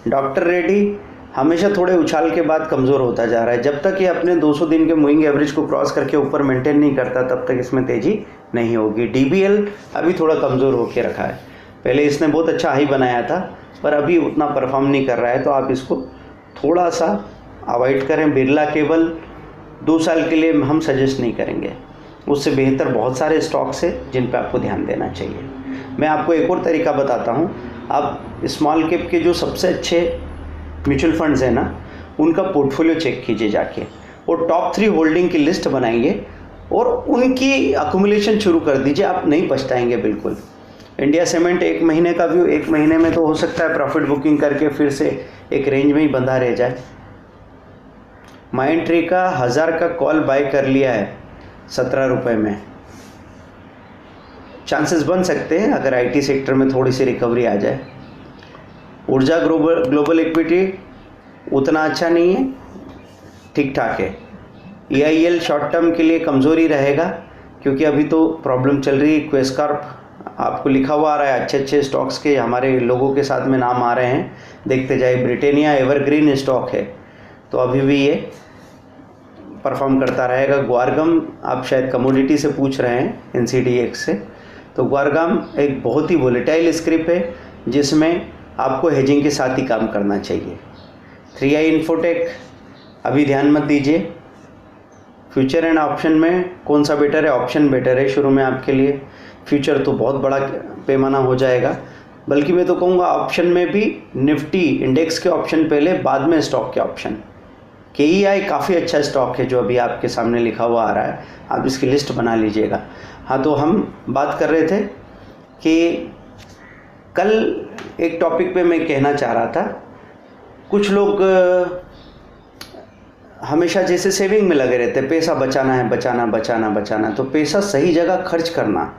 डॉक्टर रेड्डी हमेशा थोड़े उछाल के बाद कमज़ोर होता जा रहा है। जब तक ये अपने 200 दिन के मूविंग एवरेज को क्रॉस करके ऊपर मेंटेन नहीं करता तब तक इसमें तेज़ी नहीं होगी। DBL अभी थोड़ा कमज़ोर होके रखा है। पहले इसने बहुत अच्छा हाई बनाया था पर अभी उतना परफॉर्म नहीं कर रहा है, तो आप इसको थोड़ा सा अवॉइड करें। बिरला केबल 2 साल के लिए हम सजेस्ट नहीं करेंगे, उससे बेहतर बहुत सारे स्टॉक्स हैं जिन पर आपको ध्यान देना चाहिए। मैं आपको एक और तरीका बताता हूँ। आप स्मॉल कैप के जो सबसे अच्छे म्यूचुअल फंड्स हैं ना, उनका पोर्टफोलियो चेक कीजिए जाके, और टॉप 3 होल्डिंग की लिस्ट बनाएंगे और उनकी अक्यूमुलेशन शुरू कर दीजिए। आप नहीं पछताएंगे बिल्कुल। इंडिया सीमेंट 1 महीने का व्यू, 1 महीने में तो हो सकता है प्रॉफिट बुकिंग करके फिर से एक रेंज में ही बंधा रह जाए। माइंड ट्री का 1000 का कॉल बाय कर लिया है 17 रुपये में, चांसेस बन सकते हैं अगर IT सेक्टर में थोड़ी सी रिकवरी आ जाए। ऊर्जा ग्लोबल इक्विटी उतना अच्छा नहीं है, ठीक ठाक है। EIL शॉर्ट टर्म के लिए कमज़ोरी रहेगा क्योंकि अभी तो प्रॉब्लम चल रही है। क्वेस्कॉर्प आपको लिखा हुआ आ रहा है, अच्छे अच्छे स्टॉक्स के हमारे लोगों के साथ में नाम आ रहे हैं, देखते जाइए। ब्रिटेनिया एवरग्रीन स्टॉक है तो अभी भी ये परफॉर्म करता रहेगा। ग्वारगम, आप शायद कमोडिटी से पूछ रहे हैं, NCDX से, तो ग्वारगम एक बहुत ही वोलेटाइल स्क्रिप्ट है जिसमें आपको हेजिंग के साथ ही काम करना चाहिए। 3i इन्फोटेक अभी ध्यान मत दीजिए। फ्यूचर एंड ऑप्शन में कौन सा बेटर है? ऑप्शन बेटर है शुरू में आपके लिए। फ्यूचर तो बहुत बड़ा पैमाना हो जाएगा, बल्कि मैं तो कहूँगा ऑप्शन में भी निफ्टी इंडेक्स के ऑप्शन पहले, बाद में स्टॉक के ऑप्शन। KEI काफ़ी अच्छा स्टॉक है जो अभी आपके सामने लिखा हुआ आ रहा है, आप इसकी लिस्ट बना लीजिएगा। हाँ, तो हम बात कर रहे थे कि कल एक टॉपिक पे मैं कहना चाह रहा था, कुछ लोग हमेशा जैसे सेविंग में लगे रहते हैं, पैसा बचाना है, बचाना बचाना बचाना, तो पैसा सही जगह खर्च करना।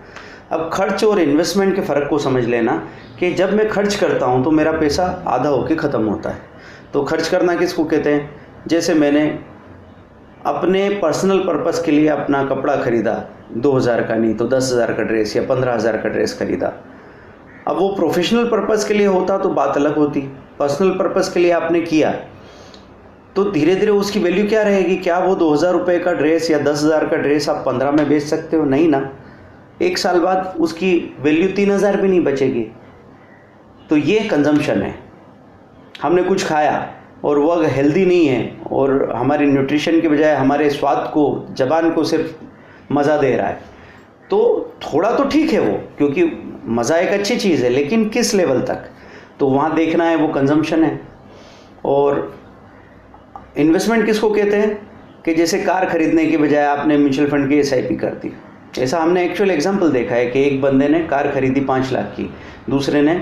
अब खर्च और इन्वेस्टमेंट के फ़र्क को समझ लेना कि जब मैं खर्च करता हूँ तो मेरा पैसा आधा होके ख़त्म होता है। तो खर्च करना किसको कहते हैं? जैसे मैंने अपने पर्सनल पर्पस के लिए अपना कपड़ा ख़रीदा, 2000 का नहीं तो 10,000 का ड्रेस या 15,000 का ड्रेस ख़रीदा। अब वो प्रोफेशनल पर्पस के लिए होता तो बात अलग होती। पर्सनल पर्पस के लिए आपने किया तो धीरे धीरे उसकी वैल्यू क्या रहेगी? क्या वो 2000 रुपये का ड्रेस या 10,000 का ड्रेस आप 15 में बेच सकते हो? नहीं ना। 1 साल बाद उसकी वैल्यू 3000 भी नहीं बचेगी। तो ये कंजम्पशन है। हमने कुछ खाया और वो हेल्दी नहीं है और हमारी न्यूट्रिशन के बजाय हमारे स्वाद को, ज़बान को सिर्फ मज़ा दे रहा है, तो थोड़ा तो ठीक है वो, क्योंकि मज़ा एक अच्छी चीज़ है, लेकिन किस लेवल तक, तो वहाँ देखना है, वो कंजम्पशन है। और इन्वेस्टमेंट किसको कहते हैं? कि जैसे कार खरीदने के बजाय आपने म्यूचुअल फंड की SIP कर दी। ऐसा हमने एक्चुअल एग्जांपल देखा है कि एक बंदे ने कार खरीदी 5 लाख की, दूसरे ने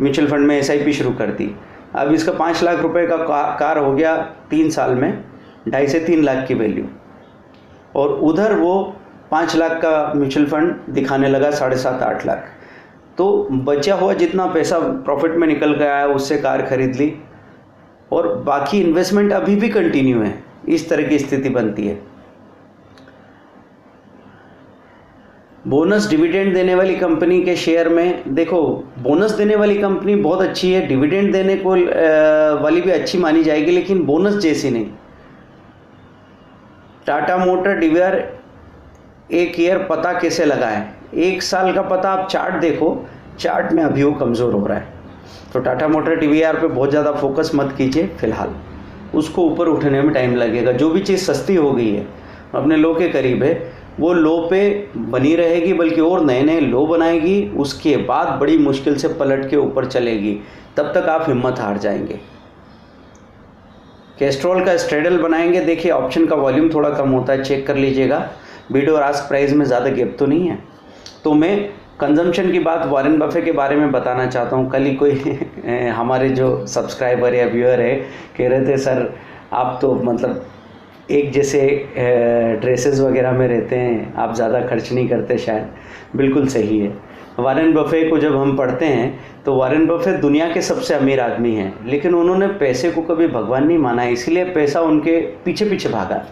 म्यूचुअल फंड में SIP शुरू कर दी। अब इसका 5 लाख रुपए का कार हो गया 3 साल में 2.5 से 3 लाख की वैल्यू, और उधर वो 5 लाख का म्यूचुअल फंड दिखाने लगा 7.5-8 लाख। तो बचा हुआ जितना पैसा प्रॉफिट में निकल गया है उससे कार खरीद ली और बाकी इन्वेस्टमेंट अभी भी कंटिन्यू है। इस तरह की स्थिति बनती है। बोनस डिविडेंड देने वाली कंपनी के शेयर में देखो, बोनस देने वाली कंपनी बहुत अच्छी है, डिविडेंड देने को वाली भी अच्छी मानी जाएगी, लेकिन बोनस जैसी नहीं। टाटा मोटर DVR 1 ईयर पता कैसे लगाएं? 1 साल का पता आप चार्ट देखो, चार्ट में अभी वो कमज़ोर हो रहा है। तो टाटा मोटर DVR पे बहुत ज़्यादा फोकस मत कीजिए फिलहाल, उसको ऊपर उठने में टाइम लगेगा। जो भी चीज़ सस्ती हो गई है, अपने लो के करीब है, वो लो पे बनी रहेगी, बल्कि और नए नए लो बनाएगी, उसके बाद बड़ी मुश्किल से पलट के ऊपर चलेगी। तब तक आप हिम्मत हार जाएंगे। कैस्ट्रॉल का स्ट्रेडल बनाएंगे, देखिए ऑप्शन का वॉल्यूम थोड़ा कम होता है, चेक कर लीजिएगा। बिड और आस्क प्राइस में ज़्यादा गैप तो नहीं है। तो मैं कंजम्पशन की बात वॉरेन बफे के बारे में बताना चाहता हूँ। कल ही कोई हमारे जो सब्सक्राइबर या व्यूअर है कह रहे थे, सर आप तो मतलब एक जैसे ड्रेसेस वगैरह में रहते हैं, आप ज़्यादा खर्च नहीं करते शायद। बिल्कुल सही है। वॉरेन बफे को जब हम पढ़ते हैं तो वॉरेन बफे दुनिया के सबसे अमीर आदमी हैं, लेकिन उन्होंने पैसे को कभी भगवान नहीं माना, इसीलिए पैसा उनके पीछे पीछे भागा।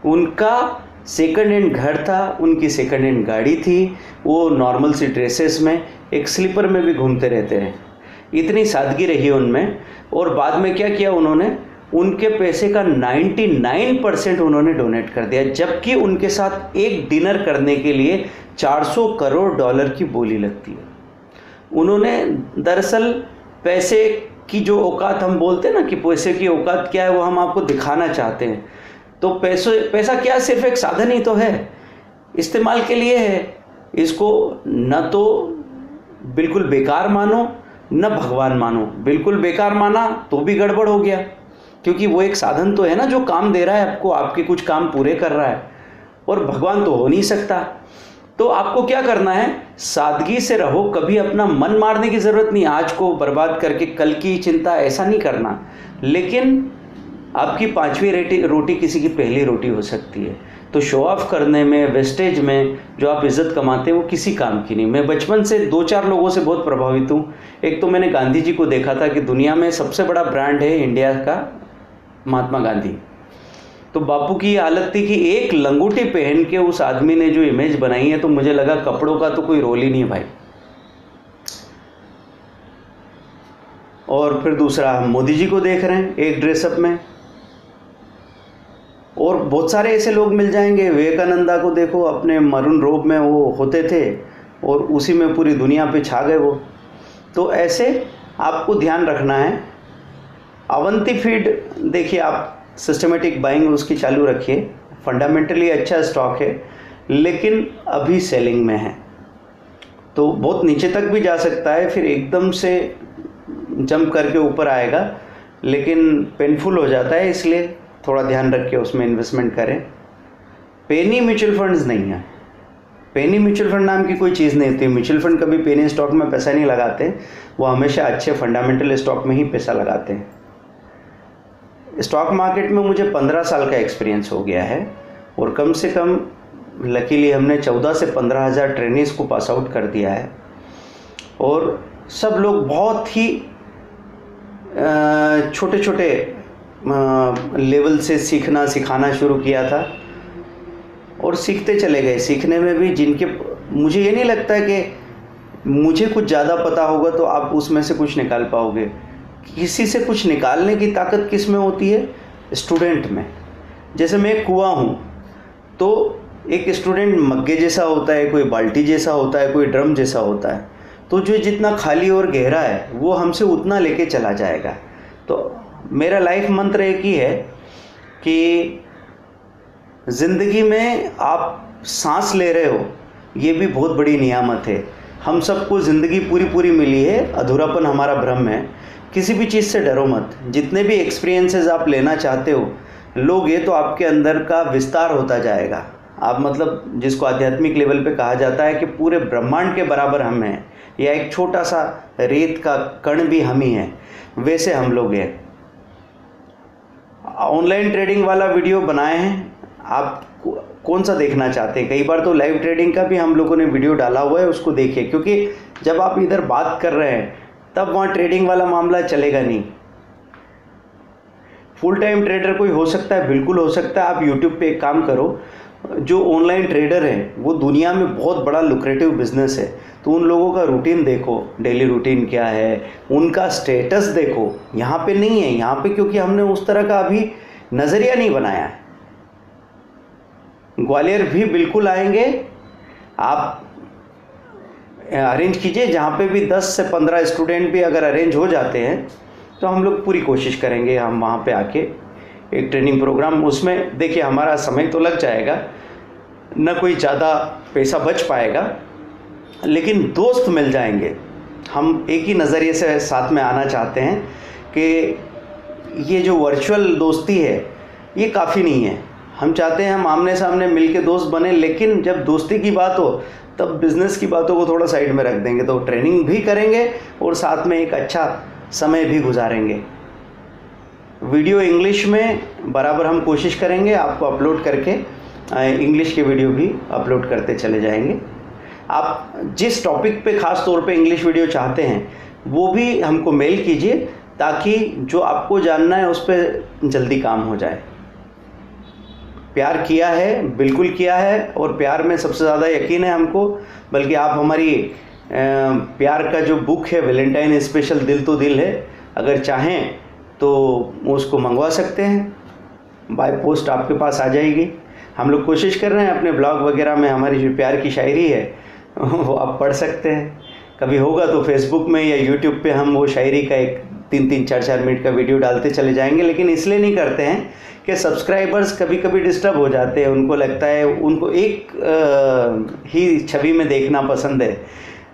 उनका सेकंड हैंड घर था, उनकी सेकंड हैंड गाड़ी थी, वो नॉर्मल सी ड्रेसेस में, एक स्लीपर में भी घूमते रहते हैं। इतनी सादगी रही उनमें। और बाद में क्या किया उन्होंने, उनके पैसे का 99% उन्होंने डोनेट कर दिया, जबकि उनके साथ एक डिनर करने के लिए $400 करोड़ की बोली लगती है। उन्होंने दरअसल पैसे की जो औकात हम बोलते हैं ना कि पैसे की औकात क्या है, वो हम आपको दिखाना चाहते हैं। तो पैसा क्या सिर्फ एक साधन ही तो है, इस्तेमाल के लिए है। इसको न तो बिल्कुल बेकार मानो न भगवान मानो। बिल्कुल बेकार माना तो भी गड़बड़ हो गया, क्योंकि वो एक साधन तो है ना जो काम दे रहा है आपको, आपके कुछ काम पूरे कर रहा है, और भगवान तो हो नहीं सकता। तो आपको क्या करना है, सादगी से रहो, कभी अपना मन मारने की ज़रूरत नहीं, आज को बर्बाद करके कल की चिंता, ऐसा नहीं करना। लेकिन आपकी 5वीं रोटी किसी की पहली रोटी हो सकती है। तो शो ऑफ करने में, वेस्टेज में जो आप इज़्ज़त कमाते हैं वो किसी काम की नहीं। मैं बचपन से 2-4 लोगों से बहुत प्रभावित हूँ। एक तो मैंने गांधी जी को देखा था कि दुनिया में सबसे बड़ा ब्रांड है इंडिया का महात्मा गांधी। तो बापू की ये हालत थी कि एक लंगोटी पहन के उस आदमी ने जो इमेज बनाई है, तो मुझे लगा कपड़ों का तो कोई रोल ही नहीं है भाई। और फिर दूसरा, हम मोदी जी को देख रहे हैं एक ड्रेसअप में, और बहुत सारे ऐसे लोग मिल जाएंगे। विवेकानंदा को देखो, अपने मरून रोब में वो होते थे और उसी में पूरी दुनिया पे छा गए वो। तो ऐसे आपको ध्यान रखना है। अवंती फीड देखिए, आप सिस्टमेटिक बाइंग उसकी चालू रखिए, फंडामेंटली अच्छा स्टॉक है, लेकिन अभी सेलिंग में है। तो बहुत नीचे तक भी जा सकता है, फिर एकदम से जंप करके ऊपर आएगा, लेकिन पेनफुल हो जाता है, इसलिए थोड़ा ध्यान रख के उसमें इन्वेस्टमेंट करें। पेनी म्यूचुअल फंड्स नहीं है, पेनी म्यूचुअल फंड नाम की कोई चीज़ नहीं होती। म्यूचुअल फंड कभी पेनी स्टॉक में पैसा नहीं लगाते, वो हमेशा अच्छे फंडामेंटल स्टॉक में ही पैसा लगाते हैं। स्टॉक मार्केट में मुझे 15 साल का एक्सपीरियंस हो गया है, और कम से कम लकीली हमने 14 से 15 हज़ार ट्रेनिंग्स को पास आउट कर दिया है। और सब लोग बहुत ही छोटे छोटे लेवल से सिखाना शुरू किया था, और सीखते चले गए। सीखने में भी जिनके, मुझे ये नहीं लगता कि मुझे कुछ ज़्यादा पता होगा तो आप उसमें से कुछ निकाल पाओगे। किसी से कुछ निकालने की ताकत किस में होती है, स्टूडेंट में। जैसे मैं एक कुआं हूँ, तो एक स्टूडेंट मग्गे जैसा होता है, कोई बाल्टी जैसा होता है, कोई ड्रम जैसा होता है। तो जो जितना खाली और गहरा है वो हमसे उतना लेके चला जाएगा। तो मेरा लाइफ मंत्र एक ही है कि ज़िंदगी में आप सांस ले रहे हो, ये भी बहुत बड़ी नियामत है। हम सबको ज़िंदगी पूरी मिली है, अधूरापन हमारा भ्रम है। किसी भी चीज़ से डरो मत। जितने भी एक्सपीरियंसेस आप लेना चाहते हो लोगे, तो आपके अंदर का विस्तार होता जाएगा। आप मतलब जिसको आध्यात्मिक लेवल पे कहा जाता है कि पूरे ब्रह्मांड के बराबर हम हैं, या एक छोटा सा रेत का कण भी हम ही हैं, वैसे हम लोग हैं। ऑनलाइन ट्रेडिंग वाला वीडियो बनाए हैं, आप कौन सा देखना चाहते हैं? कई बार तो लाइव ट्रेडिंग का भी हम लोगों ने वीडियो डाला हुआ है, उसको देखिए। क्योंकि जब आप इधर बात कर रहे हैं तब वहाँ ट्रेडिंग वाला मामला चलेगा नहीं। फुल टाइम ट्रेडर कोई हो सकता है, बिल्कुल हो सकता है। आप यूट्यूब पे एक काम करो, जो ऑनलाइन ट्रेडर हैं वो दुनिया में बहुत बड़ा लुक्रेटिव बिजनेस है, तो उन लोगों का रूटीन देखो, डेली रूटीन क्या है, उनका स्टेटस देखो। यहाँ पे नहीं है, यहाँ पे क्योंकि हमने उस तरह का अभी नज़रिया नहीं बनाया है। ग्वालियर भी बिल्कुल आएंगे, आप अरेंज कीजिए। जहाँ पे भी 10 से 15 स्टूडेंट भी अगर अरेंज हो जाते हैं तो हम लोग पूरी कोशिश करेंगे हम वहाँ पे आके एक ट्रेनिंग प्रोग्राम। उसमें देखिए हमारा समय तो लग जाएगा, न कोई ज़्यादा पैसा बच पाएगा, लेकिन दोस्त मिल जाएंगे। हम एक ही नज़रिए से साथ में आना चाहते हैं कि ये जो वर्चुअल दोस्ती है ये काफ़ी नहीं है। हम चाहते हैं हम आमने सामने मिल के दोस्त बने, लेकिन जब दोस्ती की बात हो तब बिज़नेस की बातों को थोड़ा साइड में रख देंगे। तो ट्रेनिंग भी करेंगे और साथ में एक अच्छा समय भी गुजारेंगे। वीडियो इंग्लिश में बराबर हम कोशिश करेंगे आपको अपलोड करके, इंग्लिश के वीडियो भी अपलोड करते चले जाएंगे। आप जिस टॉपिक पे ख़ास तौर पे इंग्लिश वीडियो चाहते हैं वो भी हमको मेल कीजिए, ताकि जो आपको जानना है उस पर जल्दी काम हो जाए। प्यार किया है, बिल्कुल किया है, और प्यार में सबसे ज़्यादा यकीन है हमको। बल्कि आप हमारी प्यार का जो बुक है वैलेंटाइन स्पेशल दिल तो दिल है, अगर चाहें तो उसको मंगवा सकते हैं, बाय पोस्ट आपके पास आ जाएगी। हम लोग कोशिश कर रहे हैं अपने ब्लॉग वगैरह में हमारी जो प्यार की शायरी है वो आप पढ़ सकते हैं। कभी होगा तो फेसबुक में या यूट्यूब पे हम वो शायरी का एक 3-3, 4-4 मिनट का वीडियो डालते चले जाएंगे, लेकिन इसलिए नहीं करते हैं कि सब्सक्राइबर्स कभी कभी डिस्टर्ब हो जाते हैं, उनको लगता है उनको एक ही छवि में देखना पसंद है,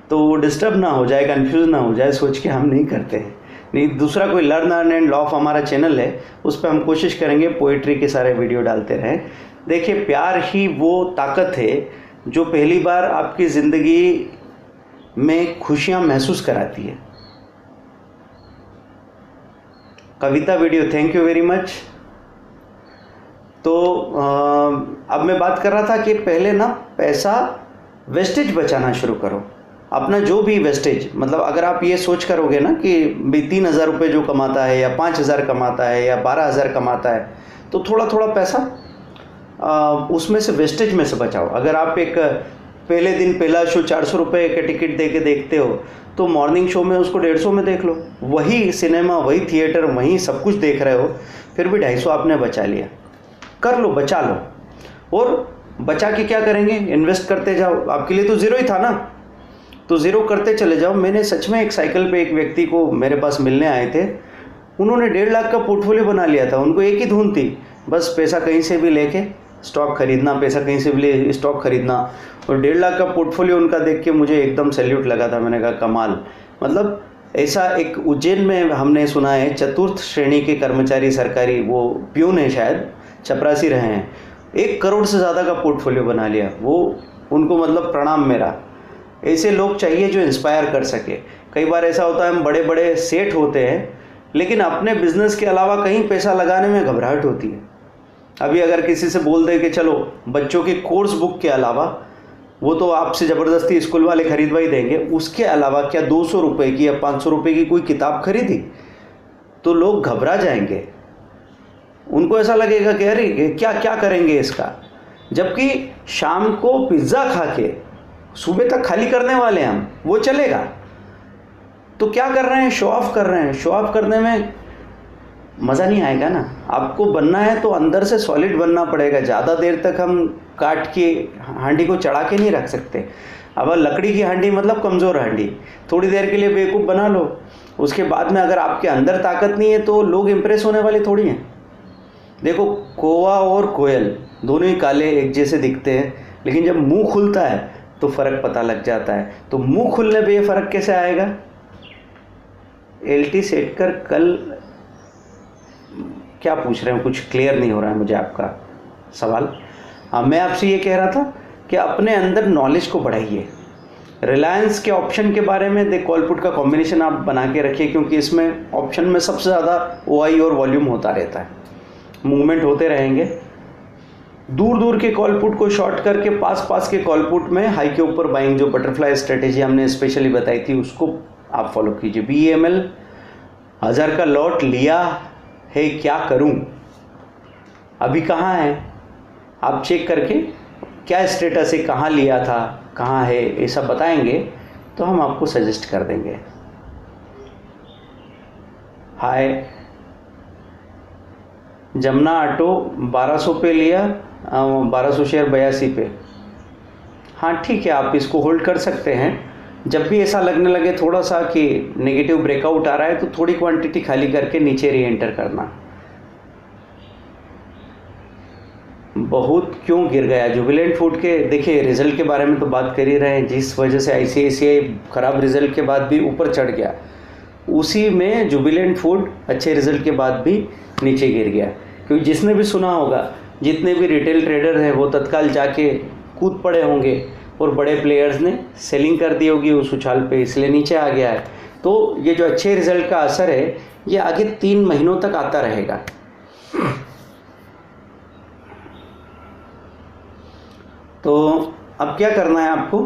तो वो डिस्टर्ब ना हो जाए, कन्फ्यूज़ ना हो जाए, सोच के हम नहीं करते हैं। नहीं, दूसरा कोई लर्न अर्न एंड लॉफ हमारा चैनल है, उस पर हम कोशिश करेंगे पोइट्री के सारे वीडियो डालते रहें। देखिए, प्यार ही वो ताकत है जो पहली बार आपकी ज़िंदगी में खुशियाँ महसूस कराती है। Kavita video, thank you very much. तो अब मैं बात कर रहा था कि पहले ना पैसा वेस्टेज बचाना शुरू करो, अपना जो भी वेस्टेज, मतलब अगर आप ये सोच करोगे ना कि भाई 3,000 रुपये जो कमाता है या 5,000 कमाता है या 12,000 कमाता है, तो थोड़ा थोड़ा पैसा उसमें से वेस्टेज में से बचाओ। अगर आप एक पहले दिन पहला शो 400 रुपये का टिकट दे के देखते हो, तो मॉर्निंग शो में उसको 150 में देख लो। वही सिनेमा, वही थिएटर, वही सब कुछ देख रहे हो, फिर भी 250 आपने बचा लिया। कर लो, बचा लो। और बचा के क्या करेंगे? इन्वेस्ट करते जाओ। आपके लिए तो ज़ीरो ही था ना, तो ज़ीरो करते चले जाओ। मैंने सच में एक साइकिल पे एक व्यक्ति को मेरे पास मिलने आए थे, उन्होंने 1.5 लाख का पोर्टफोलियो बना लिया था। उनको एक ही धुन थी, बस पैसा कहीं से भी लेके स्टॉक खरीदना, पैसा कहीं से भी ले स्टॉक खरीदना। और 1.5 लाख का पोर्टफोलियो उनका देख के मुझे एकदम सैल्यूट लगा था। मैंने कहा कमाल। मतलब ऐसा एक उज्जैन में हमने सुना है, 4th श्रेणी के कर्मचारी सरकारी, वो प्यून है शायद, चपरासी रहे हैं, 1 करोड़ से ज़्यादा का पोर्टफोलियो बना लिया। वो उनको मतलब प्रणाम मेरा। ऐसे लोग चाहिए जो इंस्पायर कर सके। कई बार ऐसा होता है हम बड़े बड़े सेठ होते हैं, लेकिन अपने बिजनेस के अलावा कहीं पैसा लगाने में घबराहट होती है। अभी अगर किसी से बोल दे कि चलो बच्चों की कोर्स बुक के अलावा, वो तो आपसे ज़बरदस्ती स्कूल वाले खरीदवा ही देंगे, उसके अलावा क्या 200 रुपये की या 500 रुपये की कोई किताब खरीदी, तो लोग घबरा जाएंगे। उनको ऐसा लगेगा कि अरे क्या क्या करेंगे इसका, जबकि शाम को पिज़्ज़ा खा के सुबह तक खाली करने वाले हैं हम, वो चलेगा। तो क्या कर रहे हैं? शो ऑफ कर रहे हैं। शो ऑफ करने में मज़ा नहीं आएगा ना। आपको बनना है तो अंदर से सॉलिड बनना पड़ेगा। ज़्यादा देर तक हम काट के हांडी को चढ़ा के नहीं रख सकते। अब लकड़ी की हांडी मतलब कमज़ोर हांडी, थोड़ी देर के लिए बेवकूफ़ बना लो, उसके बाद में अगर आपके अंदर ताकत नहीं है तो लोग इम्प्रेस होने वाले थोड़ी हैं। देखो, कौवा और कोयल दोनों ही काले एक जैसे दिखते हैं, लेकिन जब मुंह खुलता है तो फ़र्क पता लग जाता है। तो मुंह खुलने पे ये फ़र्क कैसे आएगा? LT सेट कर कल क्या पूछ रहे हो? कुछ क्लियर नहीं हो रहा है मुझे आपका सवाल। हाँ, मैं आपसे ये कह रहा था कि अपने अंदर नॉलेज को बढ़ाइए। रिलायंस के ऑप्शन के बारे में देख, कॉल पुट का कॉम्बिनेशन आप बना के रखिए, क्योंकि इसमें ऑप्शन में सबसे ज़्यादा OI और वॉल्यूम होता रहता है, मूवमेंट होते रहेंगे। दूर दूर के कॉल पुट को शॉर्ट करके पास पास के कॉल पुट में हाई के ऊपर बाइंग, जो बटरफ्लाई स्ट्रेटेजी हमने स्पेशली बताई थी, उसको आप फॉलो कीजिए। BEML 1000 का लॉट लिया है, क्या करूं? अभी कहाँ है आप चेक करके, क्या स्टेटस है, कहाँ लिया था, कहाँ है, ये सब बताएंगे तो हम आपको सजेस्ट कर देंगे। हाय, जमुना ऑटो 1200 पे लिया, 1200 शेयर 82 पे। हाँ ठीक है, आप इसको होल्ड कर सकते हैं। जब भी ऐसा लगने लगे थोड़ा सा कि नेगेटिव ब्रेकआउट आ रहा है, तो थोड़ी क्वांटिटी खाली करके नीचे री एंटर करना। बहुत क्यों गिर गया जुबिलेंट फूड के? देखिए, रिजल्ट के बारे में तो बात कर ही रहे हैं, जिस वजह से ICICI खराब रिजल्ट के बाद भी ऊपर चढ़ गया, उसी में जुबिलेंट फूड अच्छे रिजल्ट के बाद भी नीचे गिर गया। क्योंकि जिसने भी सुना होगा, जितने भी रिटेल ट्रेडर हैं वो तत्काल जाके कूद पड़े होंगे और बड़े प्लेयर्स ने सेलिंग कर दी होगी उस उछाल पे, इसलिए नीचे आ गया है। तो ये जो अच्छे रिजल्ट का असर है, ये आगे 3 महीनों तक आता रहेगा। तो अब क्या करना है आपको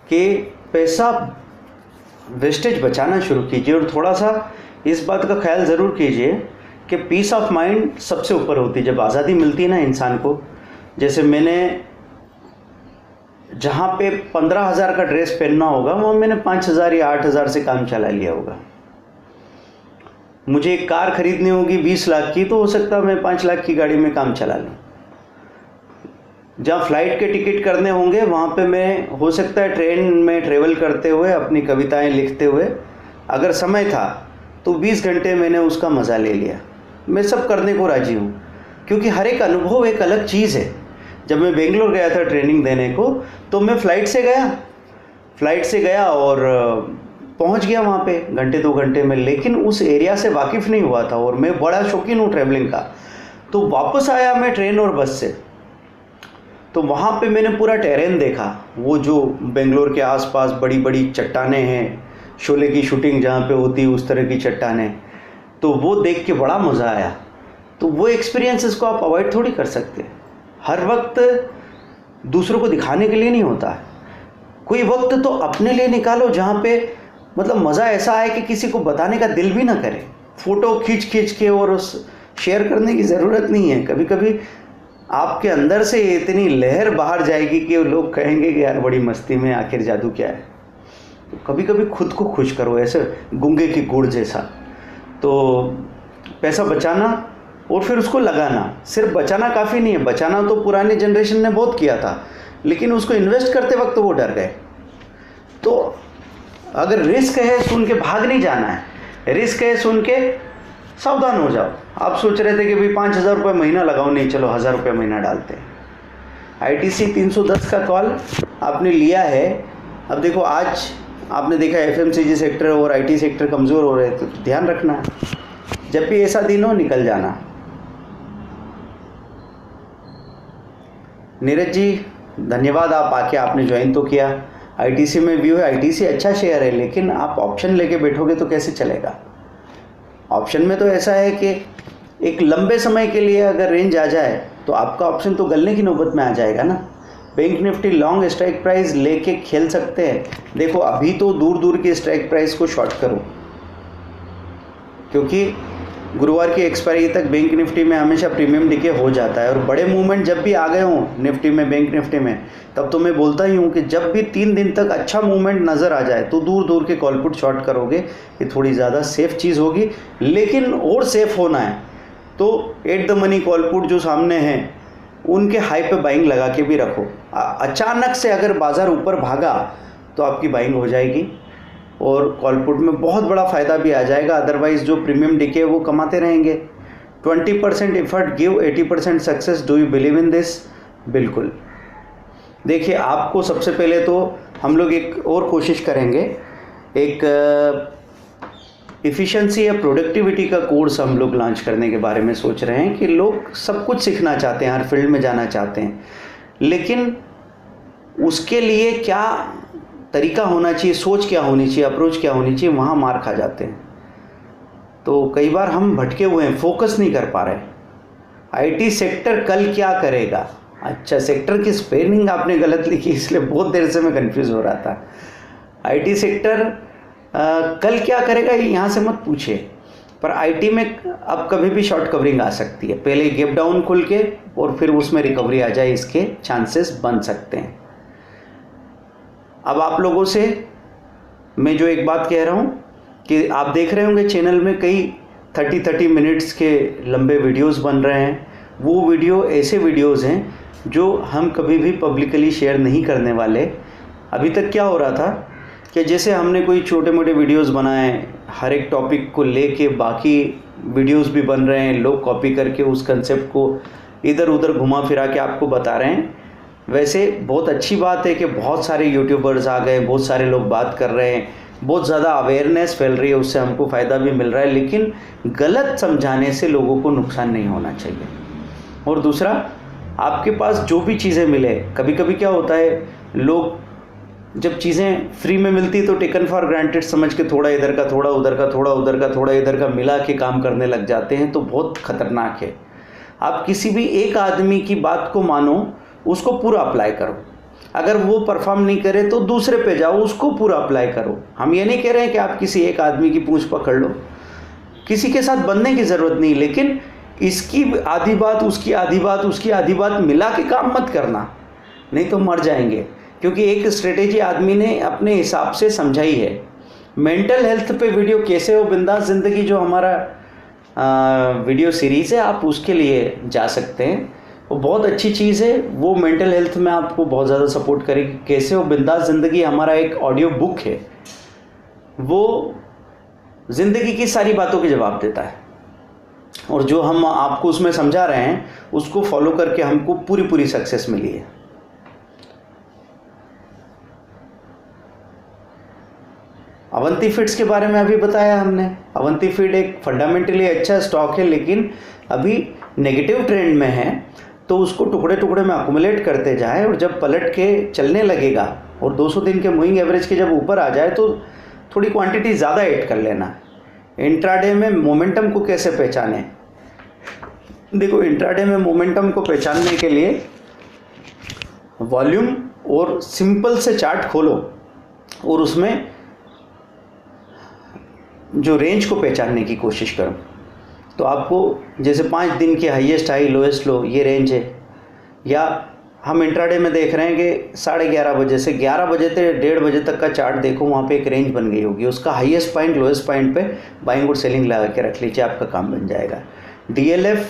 कि पैसा वेस्टेज बचाना शुरू कीजिए, और थोड़ा सा इस बात का ख्याल ज़रूर कीजिए कि पीस ऑफ माइंड सबसे ऊपर होती है। जब आज़ादी मिलती है ना इंसान को, जैसे मैंने जहाँ पे 15,000 का ड्रेस पहनना होगा वहाँ मैंने 5,000 या 8,000 से काम चला लिया होगा। मुझे एक कार खरीदनी होगी 20 लाख की, तो हो सकता है मैं 5 लाख की गाड़ी में काम चला लूँ। जहाँ फ़्लाइट के टिकट करने होंगे वहाँ पे मैं हो सकता है ट्रेन में ट्रेवल करते हुए अपनी कविताएं लिखते हुए, अगर समय था तो 20 घंटे मैंने उसका मज़ा ले लिया। मैं सब करने को राज़ी हूँ, क्योंकि हर एक अनुभव एक अलग चीज़ है। जब मैं बेंगलोर गया था ट्रेनिंग देने को, तो मैं फ़्लाइट से गया और पहुंच गया वहाँ पे घंटे 2 घंटे में, लेकिन उस एरिया से वाकिफ़ नहीं हुआ था और मैं बड़ा शौकीन हूँ ट्रैवलिंग का। तो वापस आया मैं ट्रेन और बस से, तो वहाँ पे मैंने पूरा टेरेन देखा। वो जो बेंगलोर के आसपास बड़ी बड़ी चट्टानें हैं, शोले की शूटिंग जहाँ पे होती है उस तरह की चट्टानें, तो वो देख के बड़ा मज़ा आया। तो वो एक्सपीरियंसेस को आप अवॉइड थोड़ी कर सकते। हर वक्त दूसरों को दिखाने के लिए नहीं होता है, कोई वक्त तो अपने लिए निकालो जहाँ पे मतलब मज़ा ऐसा आए कि किसी को बताने का दिल भी ना करे। फ़ोटो खींच के और उस शेयर करने की ज़रूरत नहीं है। कभी कभी आपके अंदर से इतनी लहर बाहर जाएगी कि लोग कहेंगे कि यार बड़ी मस्ती में, आखिर जादू क्या है। तो कभी कभी खुद को खुश करो, ऐसे गूंगे की गुड़ जैसा। तो पैसा बचाना और फिर उसको लगाना, सिर्फ बचाना काफ़ी नहीं है। बचाना तो पुराने जनरेशन ने बहुत किया था, लेकिन उसको इन्वेस्ट करते वक्त वो डर गए। तो अगर रिस्क है सुन के भाग नहीं जाना है, रिस्क है सुन के सावधान हो जाओ। आप सोच रहे थे कि भाई 5,000 रुपये महीना लगाओ, नहीं चलो 1,000 रुपये महीना डालते हैं। ITC 310 का कॉल आपने लिया है। अब देखो आज आपने देखा FMCG सेक्टर और IT सेक्टर कमज़ोर हो रहे, तो ध्यान रखना है। जब भी ऐसा दिन हो निकल जाना। नीरज जी धन्यवाद, आप आके आपने ज्वाइन तो किया। ITC में व्यू है, ITC अच्छा शेयर है, लेकिन आप ऑप्शन लेके बैठोगे तो कैसे चलेगा। ऑप्शन में तो ऐसा है कि एक लंबे समय के लिए अगर रेंज आ जाए तो आपका ऑप्शन तो गलने की नौबत में आ जाएगा ना। Bank Nifty long strike price लेके खेल सकते हैं। देखो अभी तो दूर दूर की स्ट्राइक प्राइस को शॉर्ट करो, क्योंकि गुरुवार की एक्सपायरी तक बैंक निफ्टी में हमेशा प्रीमियम डिके हो जाता है। और बड़े मूवमेंट जब भी आ गए हों निफ्टी में, बैंक निफ्टी में, तब तो मैं बोलता ही हूँ कि जब भी 3 दिन तक अच्छा मूवमेंट नज़र आ जाए तो दूर दूर के कॉल पुट शॉर्ट करोगे, ये थोड़ी ज़्यादा सेफ चीज़ होगी। लेकिन और सेफ होना है तो at the money call put जो सामने हैं उनके हाई पे बाइंग लगा के भी रखो। अचानक से अगर बाज़ार ऊपर भागा तो आपकी बाइंग हो जाएगी और कॉल पुट में बहुत बड़ा फ़ायदा भी आ जाएगा। अदरवाइज़ जो प्रीमियम डिके वो कमाते रहेंगे। 20% effort give 80% success, do you believe in this? बिल्कुल। देखिए आपको सबसे पहले तो हम लोग एक और कोशिश करेंगे, एक इफ़िशेंसी या प्रोडक्टिविटी का कोर्स हम लोग लॉन्च करने के बारे में सोच रहे हैं कि लोग सब कुछ सीखना चाहते हैं, हर फील्ड में जाना चाहते हैं, लेकिन उसके लिए क्या तरीका होना चाहिए, सोच क्या होनी चाहिए, अप्रोच क्या होनी चाहिए, वहाँ मार खा जाते हैं। तो कई बार हम भटके हुए हैं, फोकस नहीं कर पा रहे। IT सेक्टर कल क्या करेगा? अच्छा, सेक्टर की स्पेलिंग आपने गलत लिखी, इसलिए बहुत देर से मैं कंफ्यूज हो रहा था। IT सेक्टर कल क्या करेगा ये यहाँ से मत पूछिए, पर IT में अब कभी भी शॉर्ट कवरिंग आ सकती है। पहले गैप डाउन खुल के और फिर उसमें रिकवरी आ जाए, इसके चांसेस बन सकते हैं। अब आप लोगों से मैं जो एक बात कह रहा हूँ कि आप देख रहे होंगे चैनल में कई 30 मिनट्स के लंबे वीडियोस बन रहे हैं। वो वीडियो ऐसे वीडियोस हैं जो हम कभी भी पब्लिकली शेयर नहीं करने वाले। अभी तक क्या हो रहा था कि जैसे हमने कोई छोटे मोटे वीडियोस बनाए, हर एक टॉपिक को लेके बाकी वीडियोस भी बन रहे हैं, लोग कॉपी करके उस कंसेप्ट को इधर उधर घुमा फिरा के आपको बता रहे हैं। वैसे बहुत अच्छी बात है कि बहुत सारे यूट्यूबर्स आ गए, बहुत सारे लोग बात कर रहे हैं, बहुत ज़्यादा अवेयरनेस फैल रही है, उससे हमको फ़ायदा भी मिल रहा है, लेकिन गलत समझाने से लोगों को नुकसान नहीं होना चाहिए। और दूसरा, आपके पास जो भी चीज़ें मिले, कभी कभी क्या होता है, लोग जब चीज़ें फ्री में मिलती तो टेकन फॉर ग्रांटेड समझ के थोड़ा इधर का, थोड़ा उधर का, थोड़ा उधर का, थोड़ा इधर का मिला के काम करने लग जाते हैं, तो बहुत ख़तरनाक है। आप किसी भी एक आदमी की बात को मानो, उसको पूरा अप्लाई करो। अगर वो परफॉर्म नहीं करे तो दूसरे पे जाओ, उसको पूरा अप्लाई करो। हम ये नहीं कह रहे हैं कि आप किसी एक आदमी की पूंछ पकड़ लो, किसी के साथ बनने की ज़रूरत नहीं, लेकिन इसकी आधी बात, उसकी आधी बात, उसकी आधी बात मिला के काम मत करना, नहीं तो मर जाएंगे। क्योंकि एक स्ट्रेटेजी आदमी ने अपने हिसाब से समझाई है। मेंटल हेल्थ पे वीडियो कैसे हो बिंदास ज़िंदगी जो हमारा वीडियो सीरीज़ है, आप उसके लिए जा सकते हैं। वो बहुत अच्छी चीज़ है, वो मेंटल हेल्थ में आपको बहुत ज़्यादा सपोर्ट करेगी। कैसे हो बिंदास ज़िंदगी हमारा एक ऑडियो बुक है, वो ज़िंदगी की सारी बातों के जवाब देता है, और जो हम आपको उसमें समझा रहे हैं उसको फॉलो करके हमको पूरी सक्सेस मिली है। अवंती फीड्स के बारे में अभी बताया हमने। अवंती फीड एक फंडामेंटली अच्छा स्टॉक है, लेकिन अभी नेगेटिव ट्रेंड में है, तो उसको टुकड़े टुकड़े में अकुमुलेट करते जाए, और जब पलट के चलने लगेगा और 200 दिन के मूविंग एवरेज के जब ऊपर आ जाए तो थोड़ी क्वांटिटी ज़्यादा ऐड कर लेना। इंट्राडे में मोमेंटम को कैसे पहचाने? देखो, इंट्राडे में मोमेंटम को पहचानने के लिए वॉल्यूम और सिंपल से चार्ट खोलो और उसमें जो रेंज को पहचानने की कोशिश करो, तो आपको जैसे 5 दिन की हाईएस्ट हाई लोएस्ट लो ये रेंज है, या हम इंट्राडे में देख रहे हैं कि 11:30 बजे से 11 बजे से 1:30 बजे तक का चार्ट देखो, वहाँ पे एक रेंज बन गई होगी, उसका हाईएस्ट पॉइंट लोएस्ट पॉइंट पे बाइंग और सेलिंग लगा के रख लीजिए, आपका काम बन जाएगा। DLF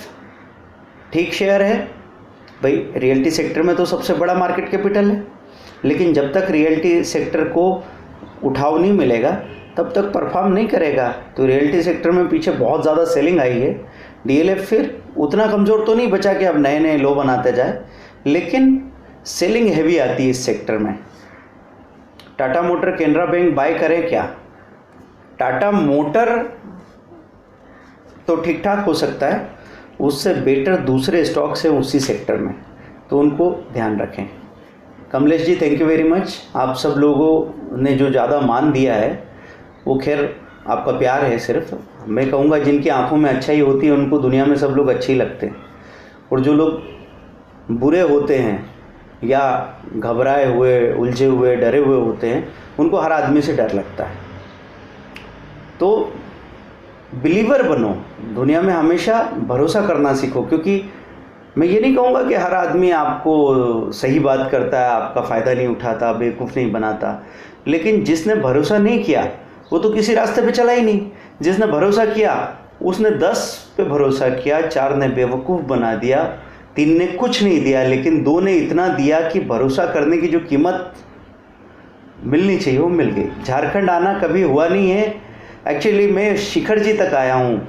ठीक शेयर है भाई, रियल्टी सेक्टर में तो सबसे बड़ा मार्केट कैपिटल है, लेकिन जब तक रियल्टी सेक्टर को उठाव नहीं मिलेगा तब तक परफॉर्म नहीं करेगा। तो रियल्टी सेक्टर में पीछे बहुत ज़्यादा सेलिंग आई है। DLF फिर उतना कमज़ोर तो नहीं बचा कि अब नए नए लो बनाते जाए, लेकिन सेलिंग हैवी आती है इस सेक्टर में। Tata motor Canara bank buy करें क्या? टाटा मोटर तो ठीक ठाक हो सकता है, उससे बेटर दूसरे स्टॉक्स हैं उसी सेक्टर में, तो उनको ध्यान रखें। Kamlesh ji thank you very much. आप सब लोगों ने जो ज़्यादा मान दिया है वो खैर आपका प्यार है। सिर्फ मैं कहूँगा जिनकी आंखों में अच्छाई होती है उनको दुनिया में सब लोग अच्छे ही लगते हैं, और जो लोग बुरे होते हैं या घबराए हुए, उलझे हुए, डरे हुए होते हैं, उनको हर आदमी से डर लगता है। तो बिलीवर बनो, दुनिया में हमेशा भरोसा करना सीखो, क्योंकि मैं ये नहीं कहूँगा कि हर आदमी आपको सही बात करता है, आपका फ़ायदा नहीं उठाता, बेवकूफ़ नहीं बनाता, लेकिन जिसने भरोसा नहीं किया वो तो किसी रास्ते पे चला ही नहीं। जिसने भरोसा किया उसने 10 पे भरोसा किया, 4 ने बेवकूफ़ बना दिया, 3 ने कुछ नहीं दिया, लेकिन 2 ने इतना दिया कि भरोसा करने की जो कीमत मिलनी चाहिए वो मिल गई। झारखंड आना कभी हुआ नहीं है। एक्चुअली मैं शिखर जी तक आया हूँ,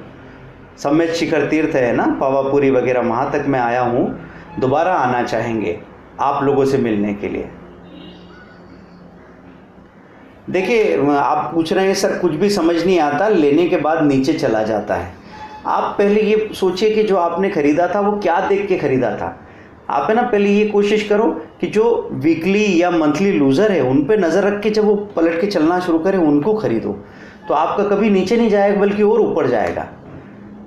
सम्मेत शिखर तीर्थ है ना, पावापुरी वगैरह, वहाँ तक मैं आया हूँ। दोबारा आना चाहेंगे आप लोगों से मिलने के लिए। देखिए, आप पूछ रहे हैं सर कुछ भी समझ नहीं आता, लेने के बाद नीचे चला जाता है। आप पहले ये सोचिए कि जो आपने ख़रीदा था वो क्या देख के ख़रीदा था। आप है ना पहले ये कोशिश करो कि जो वीकली या मंथली लूज़र है उन पे नज़र रख के जब वो पलट के चलना शुरू करें उनको ख़रीदो, तो आपका कभी नीचे नहीं जाएगा बल्कि और ऊपर जाएगा।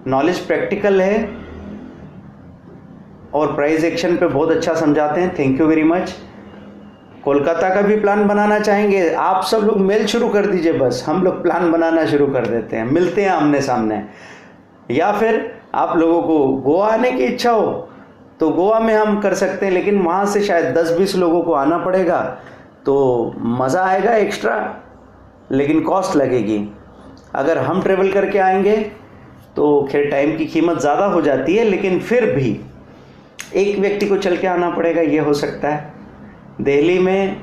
नॉलेज प्रैक्टिकल है और प्राइस एक्शन पे बहुत अच्छा समझाते हैं। Thank you very much. Kolkata का भी प्लान बनाना चाहेंगे आप सब लोग, मेल शुरू कर दीजिए, बस हम लोग प्लान बनाना शुरू कर देते हैं, मिलते हैं आमने सामने। या फिर आप लोगों को गोवा आने की इच्छा हो तो गोवा में हम कर सकते हैं, लेकिन वहाँ से शायद 10-20 लोगों को आना पड़ेगा, तो मज़ा आएगा एक्स्ट्रा, लेकिन कॉस्ट लगेगी। अगर हम ट्रेवल करके आएंगे तो खैर टाइम की कीमत ज़्यादा हो जाती है, लेकिन फिर भी एक व्यक्ति को चल के आना पड़ेगा, ये हो सकता है। दिल्ली में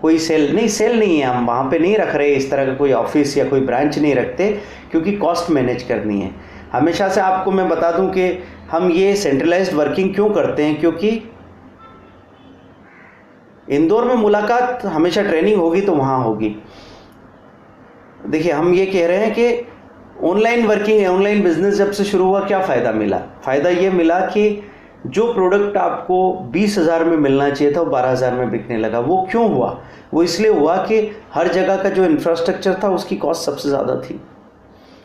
कोई सेल नहीं है, हम वहाँ पे नहीं रख रहे इस तरह का कोई ऑफिस या कोई ब्रांच नहीं रखते, क्योंकि कॉस्ट मैनेज करनी है। हमेशा से आपको मैं बता दूं कि हम ये सेंट्रलाइज्ड वर्किंग क्यों करते हैं, क्योंकि इंदौर में मुलाकात हमेशा ट्रेनिंग होगी तो वहाँ होगी। देखिए, हम ये कह रहे हैं कि ऑनलाइन वर्किंग है, ऑनलाइन बिजनेस जब से शुरू हुआ क्या फ़ायदा मिला? फ़ायदा ये मिला कि जो प्रोडक्ट आपको 20,000 में मिलना चाहिए था वो 12,000 में बिकने लगा। वो क्यों हुआ? वो इसलिए हुआ कि हर जगह का जो इंफ्रास्ट्रक्चर था उसकी कॉस्ट सबसे ज़्यादा थी,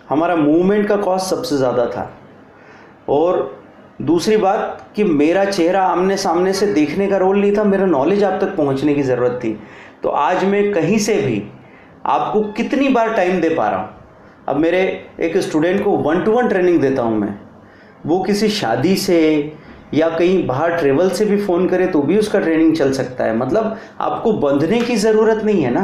हमारा मूवमेंट का कॉस्ट सबसे ज़्यादा था, और दूसरी बात कि मेरा चेहरा आमने सामने से देखने का रोल नहीं था, मेरा नॉलेज आप तक पहुंचने की ज़रूरत थी। तो आज मैं कहीं से भी आपको कितनी बार टाइम दे पा रहा हूँ। अब मेरे एक स्टूडेंट को 1-to-1 ट्रेनिंग देता हूँ मैं, वो किसी शादी से या कहीं बाहर ट्रेवल से भी फ़ोन करे तो भी उसका ट्रेनिंग चल सकता है। मतलब आपको बंधने की ज़रूरत नहीं है ना।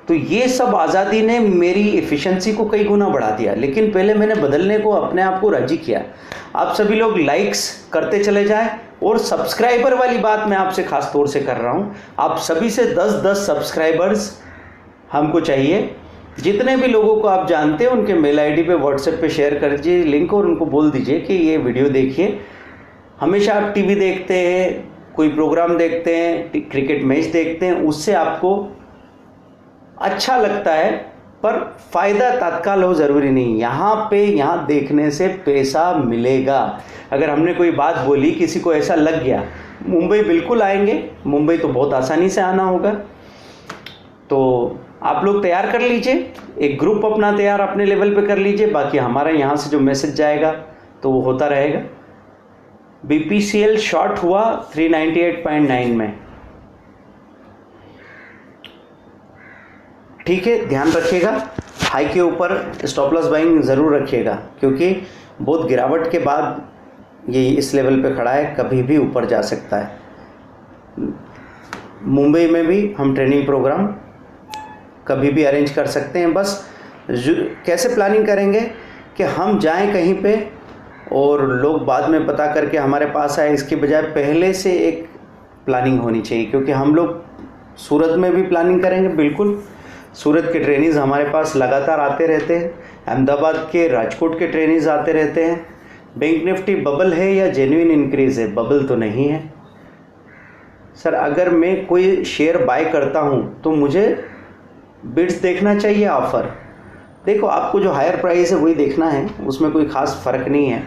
तो ये सब आज़ादी ने मेरी एफिशिएंसी को कई गुना बढ़ा दिया, लेकिन पहले मैंने बदलने को अपने आप को राजी किया। आप सभी लोग लाइक्स करते चले जाएं, और सब्सक्राइबर वाली बात मैं आपसे खास तौर से कर रहा हूँ। आप सभी से 10-10 सब्सक्राइबर्स हमको चाहिए। जितने भी लोगों को आप जानते हैं उनके मेल आईडी पे व्हाट्सएप पे शेयर कर दीजिए लिंक, और उनको बोल दीजिए कि ये वीडियो देखिए। हमेशा आप टीवी देखते हैं, कोई प्रोग्राम देखते हैं, क्रिकेट मैच देखते हैं, उससे आपको अच्छा लगता है, पर फ़ायदा तत्काल हो ज़रूरी नहीं। यहाँ देखने से पैसा मिलेगा। अगर हमने कोई बात बोली, किसी को ऐसा लग गया, मुंबई बिल्कुल आएंगे, मुंबई तो बहुत आसानी से आना होगा। तो आप लोग तैयार कर लीजिए, एक ग्रुप अपना तैयार अपने लेवल पे कर लीजिए। बाकी हमारा यहाँ से जो मैसेज जाएगा तो वो होता रहेगा। BPCL शॉर्ट हुआ 398.9 में, ठीक है। ध्यान रखिएगा, हाई के ऊपर स्टॉप लॉस बाइंग ज़रूर रखिएगा, क्योंकि बहुत गिरावट के बाद ये इस लेवल पे खड़ा है, कभी भी ऊपर जा सकता है। मुंबई में भी हम ट्रेनिंग प्रोग्राम कभी भी अरेंज कर सकते हैं। बस कैसे प्लानिंग करेंगे कि हम जाएं कहीं पे और लोग बाद में पता करके हमारे पास आए, इसके बजाय पहले से एक प्लानिंग होनी चाहिए। क्योंकि हम लोग सूरत में भी प्लानिंग करेंगे, बिल्कुल। सूरत के ट्रेनिंग्स हमारे पास लगातार आते रहते हैं, अहमदाबाद के, राजकोट के ट्रेनिंग्स आते रहते हैं। बैंक निफ्टी बबल है या जेन्युइन इंक्रीज़ है? बबल तो नहीं है सर। अगर मैं कोई शेयर बाय करता हूँ तो मुझे बिड्स देखना चाहिए, ऑफ़र। देखो, आपको जो हायर प्राइस है वही देखना है, उसमें कोई ख़ास फ़र्क नहीं है।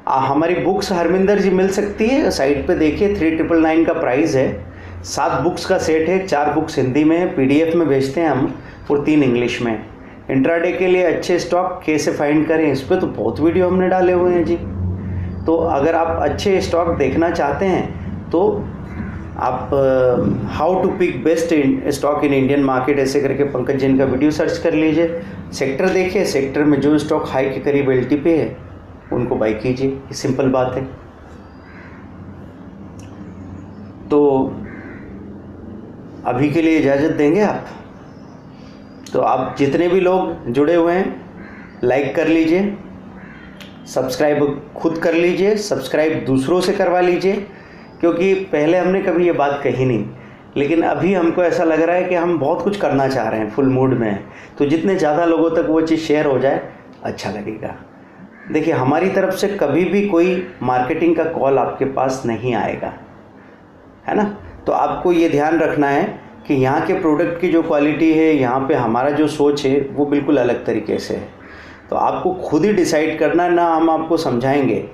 हमारी बुक्स हरमिंदर जी मिल सकती है, साइट पे देखिए, 3999 का प्राइस है। 7 बुक्स का सेट है, 4 बुक्स हिंदी में है, PDF में भेजते हैं हम, और 3 इंग्लिश में। इंट्राडे के लिए अच्छे स्टॉक कैसे फाइंड करें, इस पर तो बहुत वीडियो हमने डाले हुए हैं जी। तो अगर आप अच्छे स्टॉक देखना चाहते हैं तो आप how to pick best stock in Indian market ऐसे करके पंकज जैन का वीडियो सर्च कर लीजिए। सेक्टर देखिए, सेक्टर में जो स्टॉक हाई के करीब LT पे है उनको बाई कीजिए, ये सिंपल बात है। तो अभी के लिए इजाज़त देंगे आप। तो आप जितने भी लोग जुड़े हुए हैं, लाइक कर लीजिए, सब्सक्राइब खुद कर लीजिए, सब्सक्राइब दूसरों से करवा लीजिए। क्योंकि पहले हमने कभी ये बात कही नहीं, लेकिन अभी हमको ऐसा लग रहा है कि हम बहुत कुछ करना चाह रहे हैं, फुल मूड में हैं। तो जितने ज़्यादा लोगों तक वो चीज़ शेयर हो जाए, अच्छा लगेगा। देखिए, हमारी तरफ से कभी भी कोई मार्केटिंग का कॉल आपके पास नहीं आएगा, है ना। तो आपको ये ध्यान रखना है कि यहाँ के प्रोडक्ट की जो क्वालिटी है, यहाँ पे हमारा जो सोच है वो बिल्कुल अलग तरीके से है। तो आपको खुद ही डिसाइड करना, ना हम आपको समझाएंगे।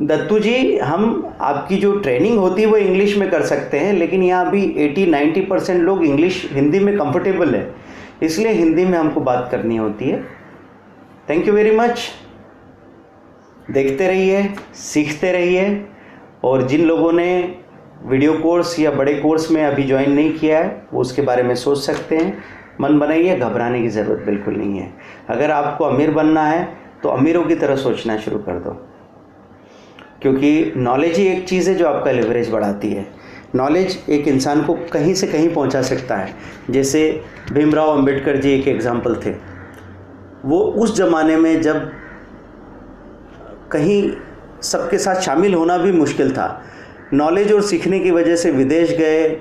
दत्तू जी, हम आपकी जो ट्रेनिंग होती है वो इंग्लिश में कर सकते हैं, लेकिन यहाँ भी 80-90% लोग इंग्लिश हिंदी में कंफर्टेबल है, इसलिए हिंदी में हमको बात करनी होती है। Thank you very much. देखते रहिए, सीखते रहिए, और जिन लोगों ने वीडियो कोर्स या बड़े कोर्स में अभी ज्वाइन नहीं किया है वो उसके बारे में सोच सकते हैं। मन बनाइए, घबराने की ज़रूरत बिल्कुल नहीं है। अगर आपको अमीर बनना है तो अमीरों की तरह सोचना शुरू कर दो, क्योंकि नॉलेज ही एक चीज़ है जो आपका लेवरेज बढ़ाती है। नॉलेज एक इंसान को कहीं से कहीं पहुंचा सकता है। जैसे भीमराव अंबेडकर जी एक एग्जाम्पल थे। वो उस ज़माने में जब कहीं सबके साथ शामिल होना भी मुश्किल था, नॉलेज और सीखने की वजह से विदेश गए,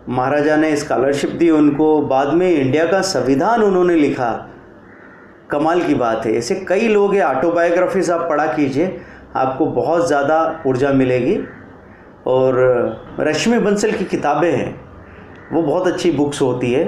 महाराजा ने स्कॉलरशिप दी उनको, बाद में इंडिया का संविधान उन्होंने लिखा। कमाल की बात है। ऐसे कई लोग हैं, ऑटोबायोग्राफीज आप पढ़ा कीजिए, आपको बहुत ज़्यादा ऊर्जा मिलेगी। और रश्मि बंसल की किताबें हैं, वो बहुत अच्छी बुक्स होती है।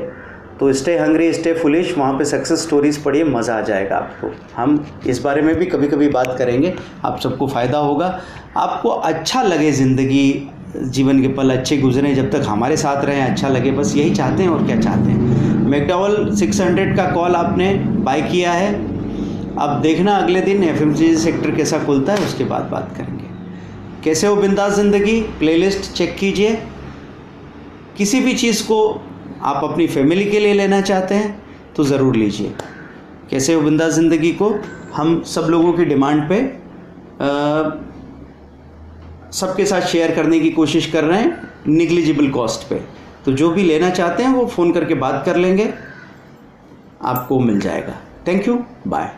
तो स्टे हंग्री स्टे फुलिश, वहाँ पे सक्सेस स्टोरीज़ पढ़िए, मज़ा आ जाएगा आपको। हम इस बारे में भी कभी कभी बात करेंगे, आप सबको फ़ायदा होगा। आपको अच्छा लगे, ज़िंदगी जीवन के पल अच्छे गुजरें, जब तक हमारे साथ रहें, अच्छा लगे, बस यही चाहते हैं और क्या चाहते हैं। मैकडॉवेल 600 का कॉल आपने बाय किया है, अब देखना अगले दिन FMCG सेक्टर कैसा खुलता है, उसके बाद बात करेंगे। कैसे हो बिंदास ज़िंदगी प्लेलिस्ट चेक कीजिए। किसी भी चीज़ को आप अपनी फैमिली के लिए लेना चाहते हैं तो ज़रूर लीजिए। कैसे हो बिंदास ज़िंदगी को हम सब लोगों की डिमांड पे सबके साथ शेयर करने की कोशिश कर रहे हैं निग्लिजिबल कॉस्ट पे। तो जो भी लेना चाहते हैं वो फ़ोन करके बात कर लेंगे, आपको मिल जाएगा। Thank you, bye.